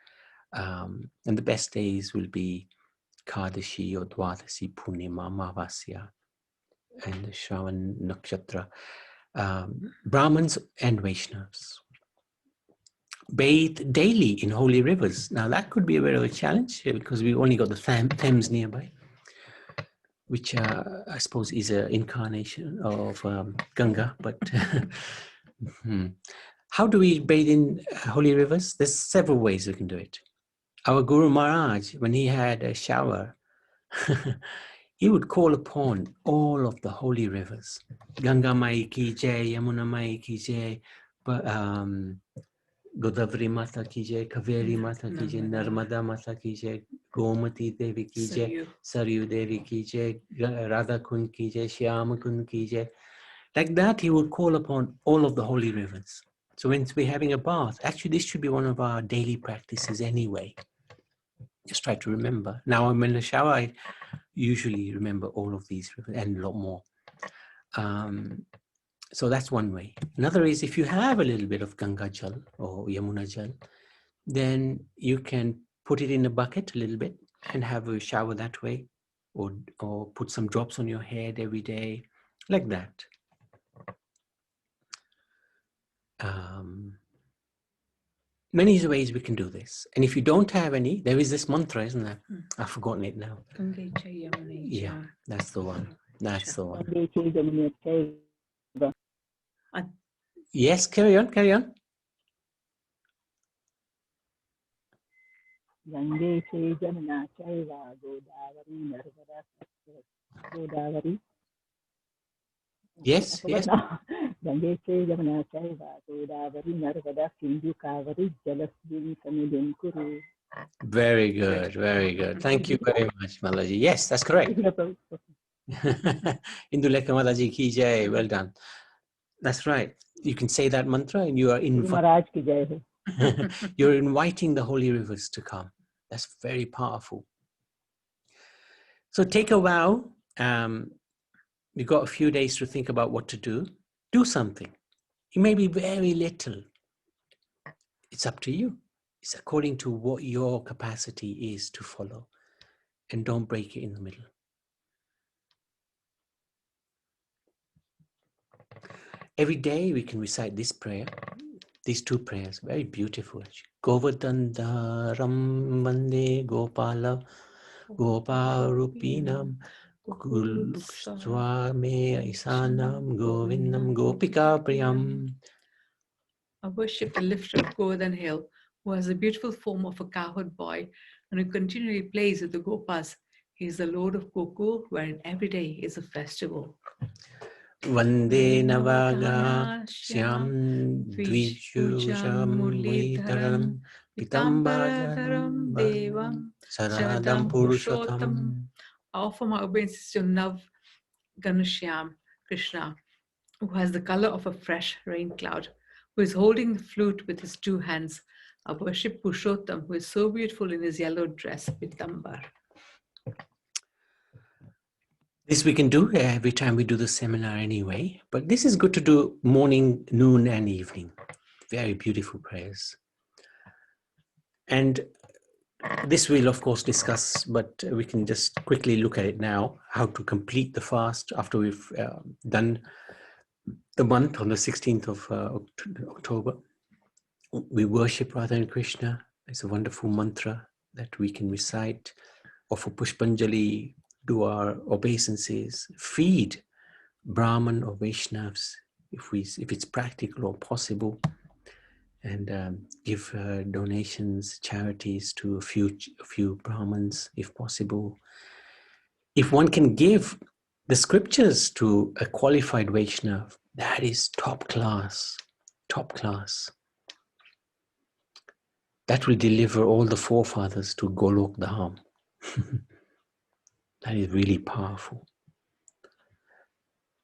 And the best days will be Kadashi or Dwadasi, Purnima, Amavasya, and Shravan Nakshatra. Brahmins and Vaishnavas. Bathe daily in holy rivers. Now that could be a bit of a challenge because we've only got the Thames nearby, which I suppose is an incarnation of Ganga. But how do we bathe in holy rivers? There's several ways we can do it. Our Guru Maharaj, when he had a shower, he would call upon all of the holy rivers. Ganga Mai ki jai, Yamuna Mai ki jai, Godavari Mata ki jai, Kaveri Mata ki jai, Narmada Mata ki jai, Gomati Devi ki jai, Saryu Devi ki jai, Radha Kund ki jai, Shyama Kund ki jai. Like that, he would call upon all of the holy rivers. So when we're having a bath, actually this should be one of our daily practices anyway. Just try to remember. Now I'm in the shower, I usually remember all of these rivers and a lot more. So that's one way. Another is if you have a little bit of Ganga Jal or Yamuna Jal, then you can put it in a bucket a little bit and have a shower that way, or put some drops on your head every day, like that. Many ways we can do this. And if you don't have any, there is this mantra, isn't there? I've forgotten it now. Yeah, that's the one. That's the one. Yes, carry on, carry on. Yes, yes. Very good, very good. Thank you very much, Malaji. Yes, that's correct. Indulekha Mataji ki jai. Well done. That's right. You can say that mantra and you are you're inviting the holy rivers to come. That's very powerful. So take a vow. You've got a few days to think about what to do. Do something. It may be very little. It's up to you. It's according to what your capacity is to follow. And don't break it in the middle. Every day we can recite this prayer, these two prayers, very beautiful. Govardhandaram Vande Gopala Gopalrupinam Kulswame Isanam Govindam Gopika Priyam. I worship the lifter of Govardhan Hill, who has a beautiful form of a cowherd boy and who continually plays with the Gopas. He is the Lord of Gokul, wherein every day is a festival. Vande Navaga Shyam Dvijujam Murlidharam Pitambadaram Devam Saradam Purushottam. I offer my obeisances to Nav Ganashyam Krishna, who has the color of a fresh rain cloud, who is holding the flute with his two hands. I worship Purushottam, who is so beautiful in his yellow dress, Pitambar. This we can do every time we do the seminar anyway, but this is good to do morning, noon, and evening. Very beautiful prayers. And this we'll of course discuss, but we can just quickly look at it now, how to complete the fast after we've done the month on the 16th of October. We worship Radha and Krishna. It's a wonderful mantra that we can recite, offer Pushpanjali, do our obeisances, feed Brahman or Vaishnavas if it's practical or possible, and give donations, charities to a few Brahmins if possible. If one can give the scriptures to a qualified Vaishnav, that is top class, top class. That will deliver all the forefathers to Golok Dham. That is really powerful.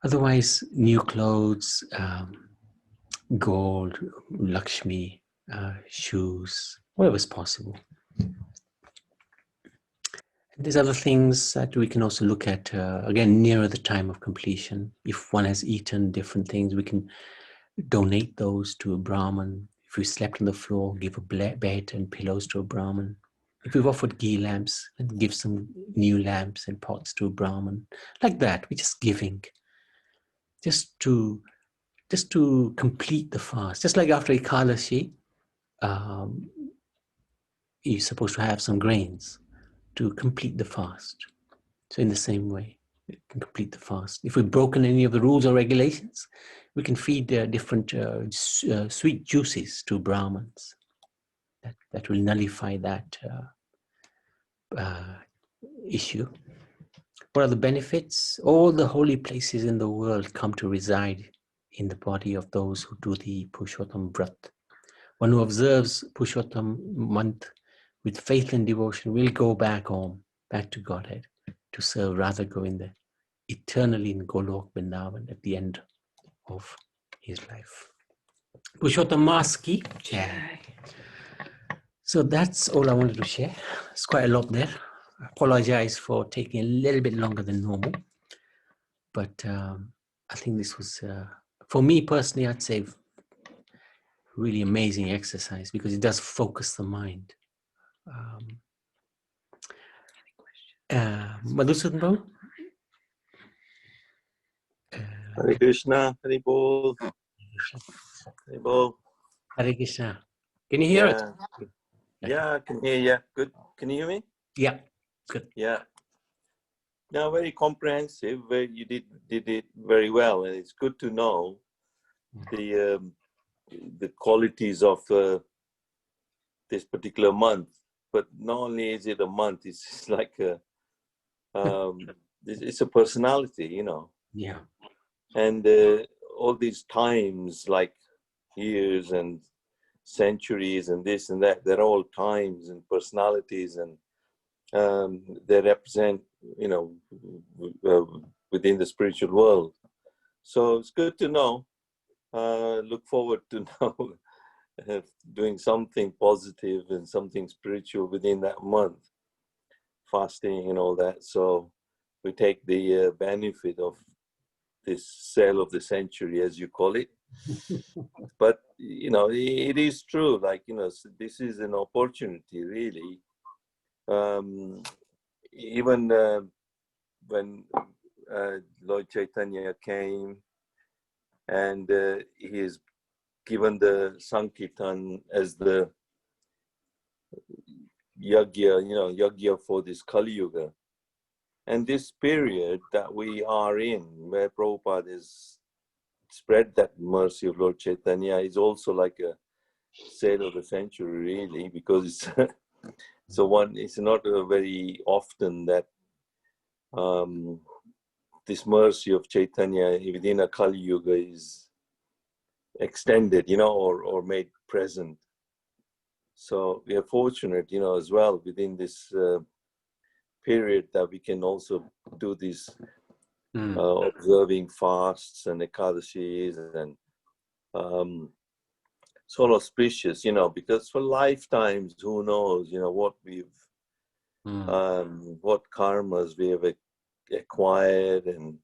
Otherwise, new clothes, gold, Lakshmi, shoes, whatever's possible. And there's other things that we can also look at, again, nearer the time of completion. If one has eaten different things, we can donate those to a Brahmin. If we slept on the floor, give a bed and pillows to a Brahmin. If we've offered ghee lamps, and give some new lamps and pots to a Brahmin. Like that, we're just giving. Just to complete the fast. Just like after Ekadashi, you're supposed to have some grains to complete the fast. So in the same way, we can complete the fast. If we've broken any of the rules or regulations, we can feed different sweet juices to Brahmins. That will nullify that issue. What are the benefits? All the holy places in the world come to reside in the body of those who do the Purushottam Vrat. One who observes Purushottam month with faith and devotion will go back home, back to Godhead, to serve Radha Govinda eternally in Golok Vrindavan at the end of his life. Purushottam Mas ki jai. So that's all I wanted to share. It's quite a lot there. I apologize for taking a little bit longer than normal, but I think this was, for me personally, I'd say really amazing exercise because it does focus the mind. Madhusudan Babu? Hare Krishna, Hare Bol. Hare Bol. Hare Krishna. Can you hear it? Yeah, I can hear you. Good. Can you hear me? Yeah, good. Yeah. No, very comprehensive. You did it very well, and it's good to know the qualities of this particular month. But not only is it a month, it's like it's a personality, you know. Yeah. And all these times, like years and centuries and this and that, they're all times and personalities, and they represent, you know, within the spiritual world. So it's good to know. Look forward to know doing something positive and something spiritual within that month, fasting and all that. So we take the benefit of this sale of the century, as you call it. But you know, it is true. Like, you know, this is an opportunity, really. Even when Lord Chaitanya came, and he is given the Sankirtan as the yagya, you know, yagya for this Kali Yuga. And this period that we are in, where Prabhupada has spread that mercy of Lord Chaitanya, is also like a sale of the century, really, because it's it's not very often that this mercy of Chaitanya within a Kali Yuga is extended, you know, or made present. So we are fortunate, you know, as well within this period that we can also do this observing fasts and ekadashis, and so auspicious, you know, because for lifetimes, who knows, you know, what we've, what karmas we have acquired. And,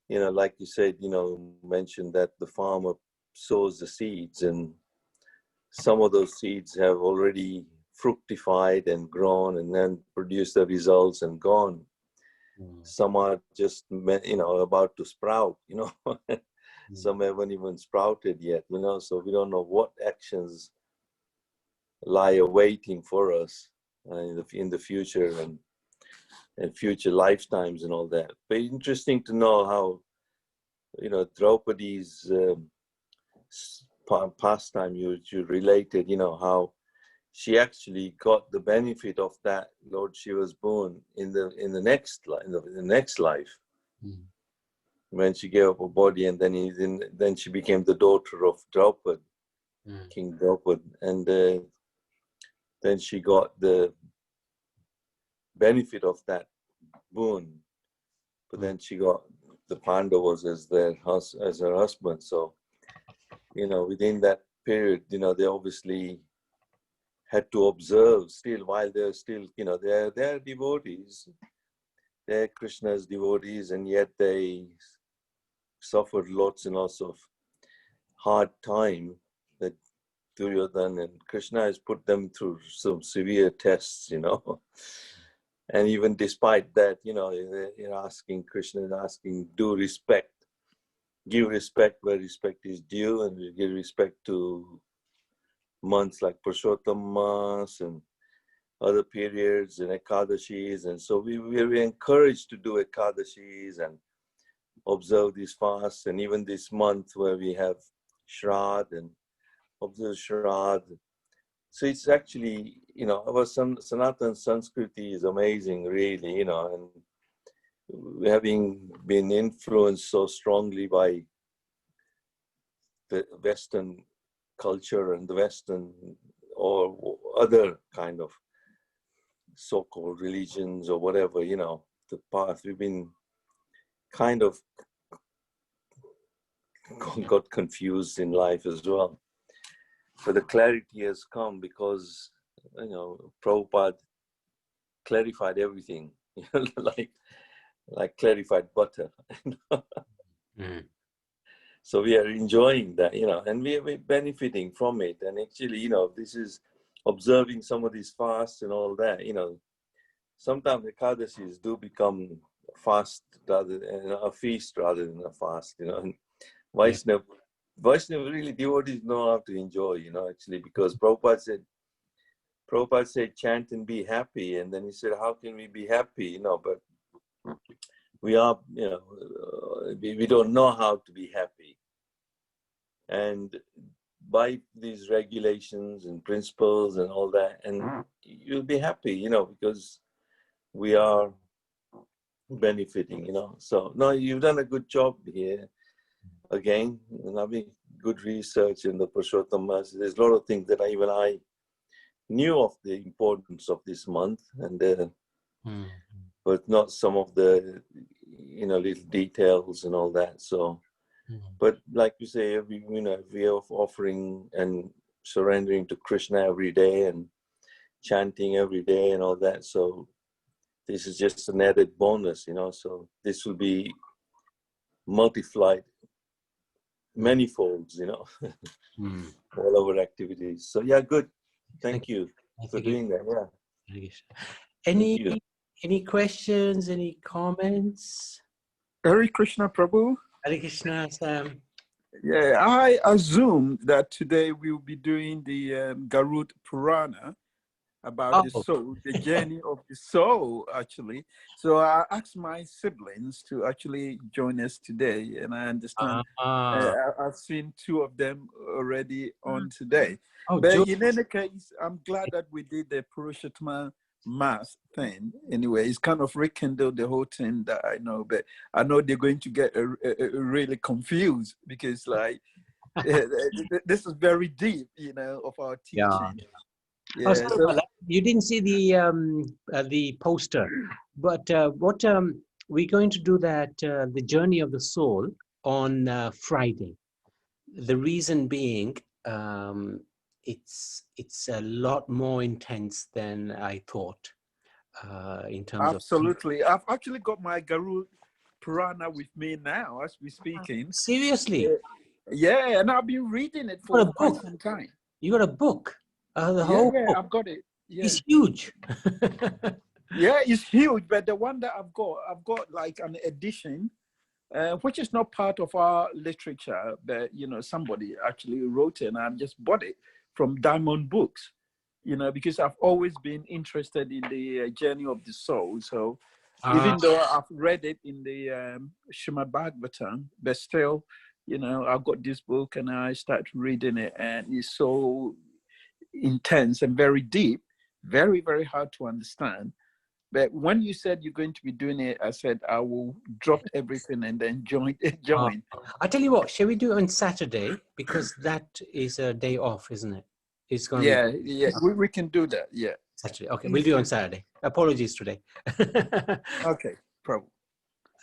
you know, like you said, you know, mentioned that the farmer sows the seeds, and some of those seeds have already fructified and grown and then produced the results and gone. Some are just, you know, about to sprout, you know. Some haven't even sprouted yet, you know, so we don't know what actions lie awaiting for us in the future and future lifetimes and all that. But interesting to know how, you know, Draupadi's pastime you related, you know, how she actually got the benefit of that Lord Shiva's boon in the next life. When she gave up her body, and then she became the daughter of Draupad, King Draupad, and then she got the benefit of that boon. But then she got the Pandavas as her husband. So, you know, within that period, you know, they obviously had to observe still, while they're still, you know, they're devotees, they're Krishna's devotees, and yet they suffered lots and lots of hard time that Duryodhana and Krishna has put them through some severe tests, you know. And even despite that, you know, they're asking, Krishna is asking, give respect where respect is due, and we give respect to months like Purushottam Mas and other periods and Ekadashis. And so we're encouraged to do Ekadashis and observe these fasts, and even this month where we have Shrad and observe Shrad. So it's actually, you know, our Sanatan Sanskriti is amazing, really, you know, and having been influenced so strongly by the Western culture and the Western or other kind of so-called religions or whatever, you know, the path, we've been kind of got confused in life as well. But the clarity has come because, you know, Prabhupada clarified everything, you know, like clarified butter. So we are enjoying that, you know, and we're benefiting from it. And actually, you know, this is observing some of these fasts and all that, you know, sometimes the Ekadashis do become fast rather than a feast rather than a fast, you know. And Vaishnava really, devotees know how to enjoy, you know, actually, because Prabhupada said, chant and be happy. And then he said, how can we be happy, you know, but we are, you know, we don't know how to be happy. And by these regulations and principles and all that, and you'll be happy, you know, because we are benefiting, you know. So, no, you've done a good job here. Again, and having good research in the Purushottam. There's a lot of things that even I knew of the importance of this month, and but not some of the, you know, little details and all that. So, but like you say, you know, we are offering and surrendering to Krishna every day and chanting every day and all that. So this is just an added bonus, you know. So this will be multiplied manifolds, you know, all our activities. So yeah, good. Thank you for doing that. Yeah. Any questions? Any comments? Hare Krishna Prabhu. Hare Krishna, Sam. Yeah, I assume that today we will be doing the Garud Purana about the soul, the journey of the soul, actually. So I asked my siblings to actually join us today, and I understand I've seen two of them already on today. But in any case, I'm glad that we did the Purushottam mass thing. Anyway, it's kind of rekindled the whole thing that I know, but I know they're going to get really confused because, like, this is very deep, you know, of our teaching. Yeah, so you didn't see the poster, but what we're going to do that the journey of the soul on Friday. The reason being, it's a lot more intense than I thought in terms absolutely. I've actually got my Garud Purana with me now as we're speaking. Seriously? Yeah, and I've been reading it for quite some time. You got a book? The whole book. I've got it. Yeah. It's huge. Yeah, it's huge. But the one that I've got like an edition, which is not part of our literature, but you know, somebody actually wrote it, and I just bought it from Diamond Books. You know, because I've always been interested in the journey of the soul. So even though I've read it in the Srimad Bhagavatam, but still, you know, I've got this book and I start reading it, and it's so intense and very deep, very, very hard to understand. But when you said you're going to be doing it, I said I will drop everything and then join. I'll tell you what, shall we do it on Saturday? Because that is a day off, isn't it? It's going to be... Yeah, we can do that, yeah. Saturday, okay, we'll do it on Saturday. Apologies today. Okay, problem.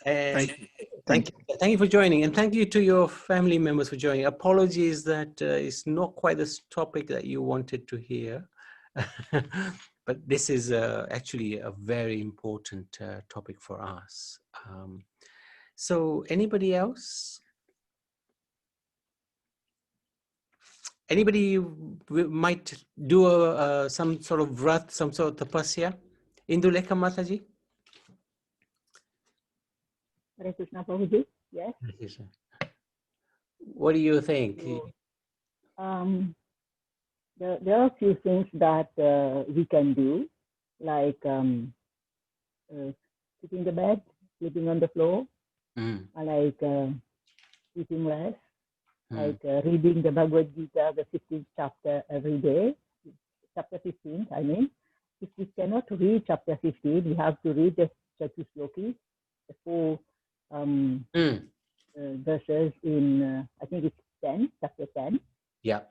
Thank you for joining, and thank you to your family members for joining. Apologies that it's not quite the topic that you wanted to hear, but this is actually a very important topic for us. So anybody else? Anybody might do some sort of vrat, some sort of tapasya? Indulekha Mataji? Hare Krishna Prabhuji, yes. What do you think? So, there are a few things that we can do, like sitting in the bed, sleeping on the floor, like eating less, like reading the Bhagavad Gita, the 15th chapter every day, chapter 15, I mean. If we cannot read chapter 15, we have to read the Chatusloki, the 4 verses in, I think it's 10, chapter 10. Yeah.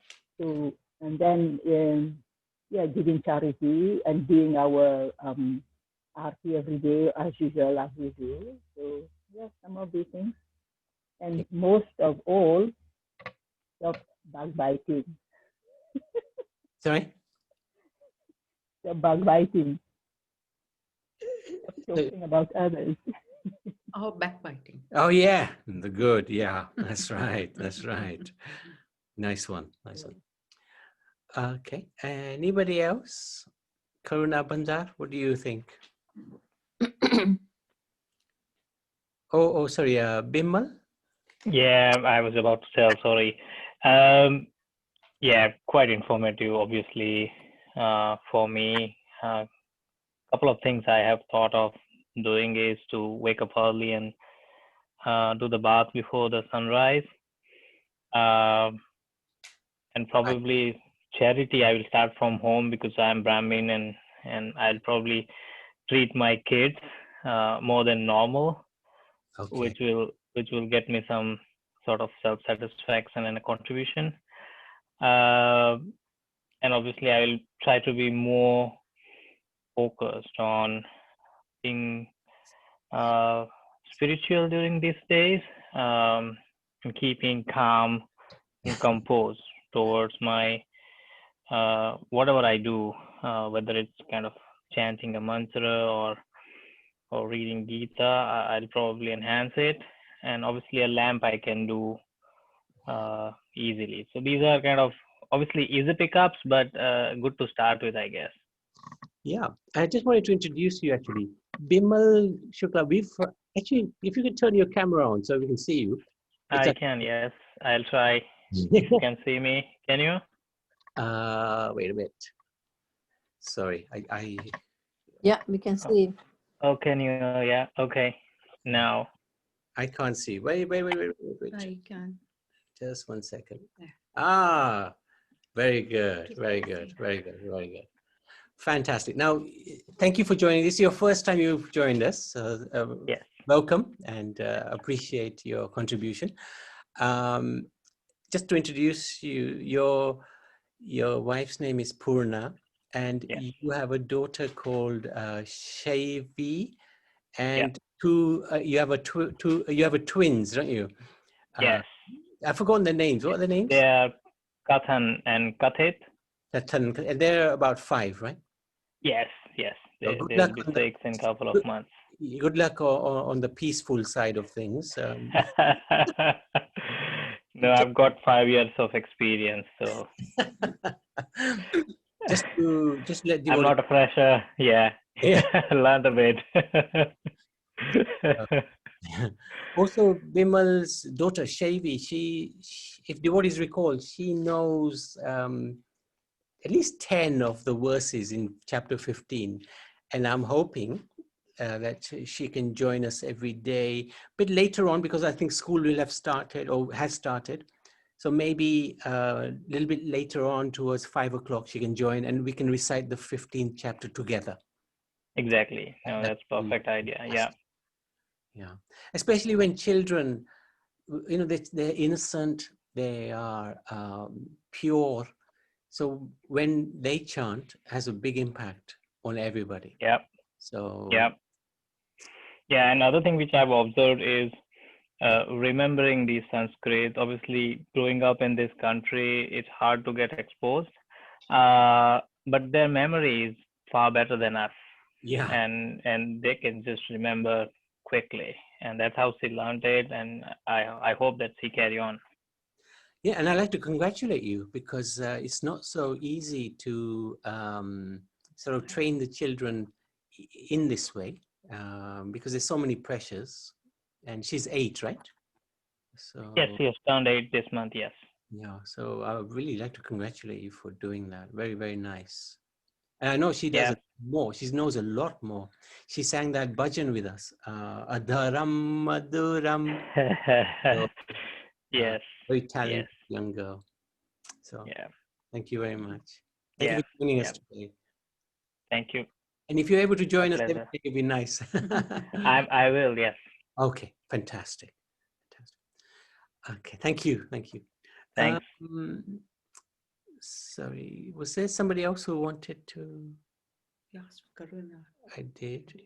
So, and then, giving charity and doing our arti every day as usual as we do. So, some of these things. And most of all, stop backbiting. Sorry? Stop backbiting. Stop talking about others. Oh, backbiting. Oh, yeah. The good. Yeah, that's right. That's right. Nice one. Nice one. Okay. Anybody else? Karuna Bandar, what do you think? Sorry. Bimal? Yeah, I was about to tell, sorry. Yeah, quite informative, obviously, for me. A couple of things I have thought of doing is to wake up early and do the bath before the sunrise. And probably charity, I will start from home because I'm Brahmin, and I'll probably treat my kids more than normal, which will get me some sort of self-satisfaction and a contribution. And obviously I will try to be more focused on being spiritual during these days, and keeping calm and composed towards my whatever I do, whether it's kind of chanting a mantra or or reading Gita, I'll probably enhance it. And obviously a lamp I can do easily. So these are kind of obviously easy pickups, but good to start with, I guess. Yeah, I just wanted to introduce you actually. Bimal Shukla, actually, if you could turn your camera on so we can see you. I can, yes. I'll try. If you can see me, can you? Wait a minute. Sorry, Yeah, we can see. Oh, can you? Yeah, okay. Now. I can't see. Wait. I can. Just 1 second. Yeah. Very good. Fantastic. Now, thank you for joining. This is your first time you've joined us. Yes. Welcome and appreciate your contribution. Just to introduce you, your wife's name is Purna, and yes. you have a daughter called Shaivi, and yeah. you have twins, don't you? Yes. I've forgotten their names. What are their names? They are Kathan and Kathit. And they're about 5, right? Yes. So They'll be 6 in a couple of months. Good luck on the peaceful side of things. No, I've got 5 years of experience, so just let the I'm not a fresher. Yeah. Learned a bit. Also, Bimal's daughter Shavi, she, if devotees recall, she knows at least 10 of the verses in chapter 15, and I'm hoping that she can join us every day, a bit later on, because I think school will have started or has started. So maybe a little bit later on towards 5 o'clock, she can join and we can recite the 15th chapter together. Exactly. No, that's perfect idea. Yeah. Yeah. Especially when children, you know, they're innocent, they are pure. So when they chant, has a big impact on everybody. Yep. So. Yep. Yeah. Another thing which I've observed is remembering these Sanskrit. Obviously, growing up in this country, it's hard to get exposed. But their memory is far better than us. Yeah. And they can just remember quickly. And that's how she learned it. And I hope that she carry on. Yeah, and I'd like to congratulate you because it's not so easy to sort of train the children in this way because there's so many pressures. And she's 8, right? So yes, she has turned 8 this month. Yes. Yeah, so I would really like to congratulate you for doing that. Very, very nice. And I know she does more. She knows a lot more. She sang that bhajan with us. Adharam Madhuram. So, yes. Very talented young girl. So thank you very much. Thank you for joining us today. Thank you. And if you're able to join us, it would be nice. I will, yes. Okay, fantastic. Okay, thank you. Thanks. Sorry, was there somebody else who wanted to? Yes, Karuna. I did.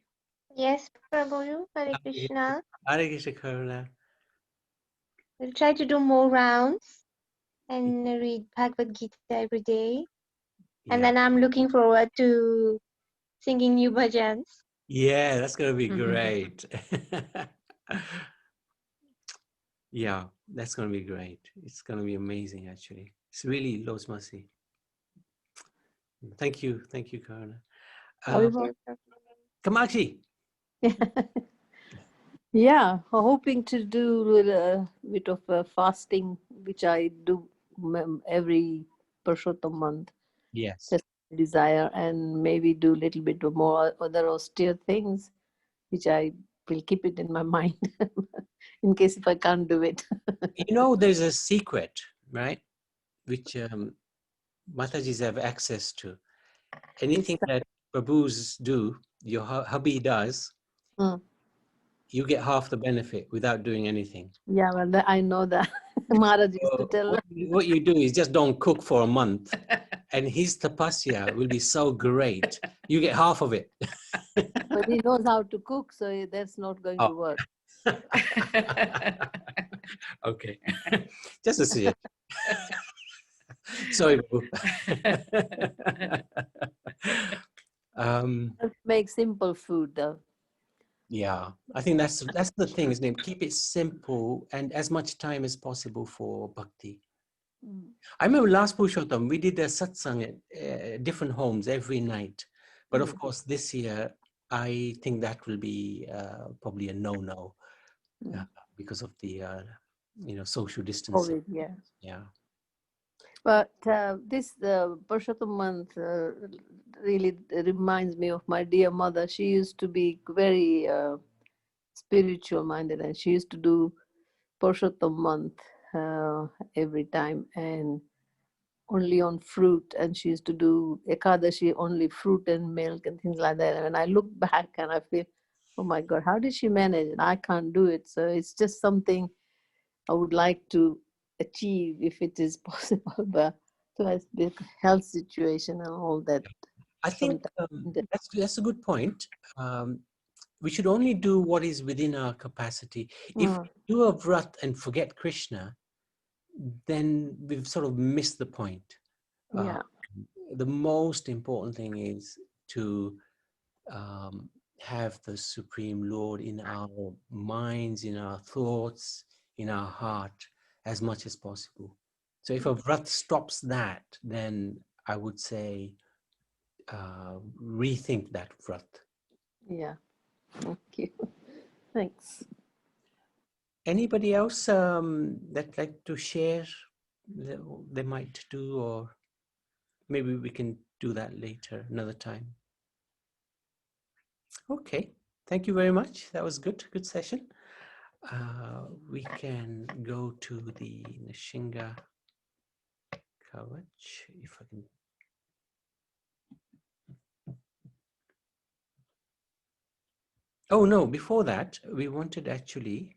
Yes, Prabhu, Hare Krishna. Hare Krishna, Karuna. We'll try to do more rounds and read Bhagavad Gita every day. And then I'm looking forward to singing new bhajans. Yeah, that's going to be great. Yeah, that's going to be great. It's going to be amazing, actually. It's really Lord's mercy. Thank you, Karuna. Kamakshi. Yeah, hoping to do a bit of fasting, which I do every Purushottam month. Yes. Just desire, and maybe do a little bit more other austere things, which I will keep it in my mind in case if I can't do it. You know, there's a secret, right? Which Matajis have access to. Anything that Prabhus do, your hubby does, you get half the benefit without doing anything. Yeah, well, I know that. Maharaj used to tell. What you do is just don't cook for a month, and his tapasya will be so great. You get half of it. But he knows how to cook, so that's not going to work. Okay, just a suggestion. Sorry, Boo. Make simple food though. Yeah, I think that's the thing, isn't it? Keep it simple and as much time as possible for bhakti. Mm. I remember last Purushottam, we did a satsang at different homes every night. But of course, this year, I think that will be probably a no-no because of the, social distancing. COVID, yeah. Yeah. But this Purushottam month really reminds me of my dear mother. She used to be very spiritual minded, and she used to do Purushottam month every time, and only on fruit. And she used to do Ekadashi only fruit and milk and things like that. And when I look back and I feel, oh my God, how did she manage it? I can't do it. So it's just something I would like to achieve if it is possible. But so as the health situation and all that. I think that's a good point. We should only do what is within our capacity. If we do a vrat and forget Krishna, then we've sort of missed the point. Yeah. The most important thing is to have the Supreme Lord in our minds, in our thoughts, in our heart as much as possible. So if a vrat stops that, then I would say rethink that vrat. Yeah. Thank you. Thanks. Anybody else that like to share that they might do, or maybe we can do that later, another time. Okay, thank you very much. That was good session. We can go to the Nishinga Kavach, if I can. Oh no, before that, we wanted actually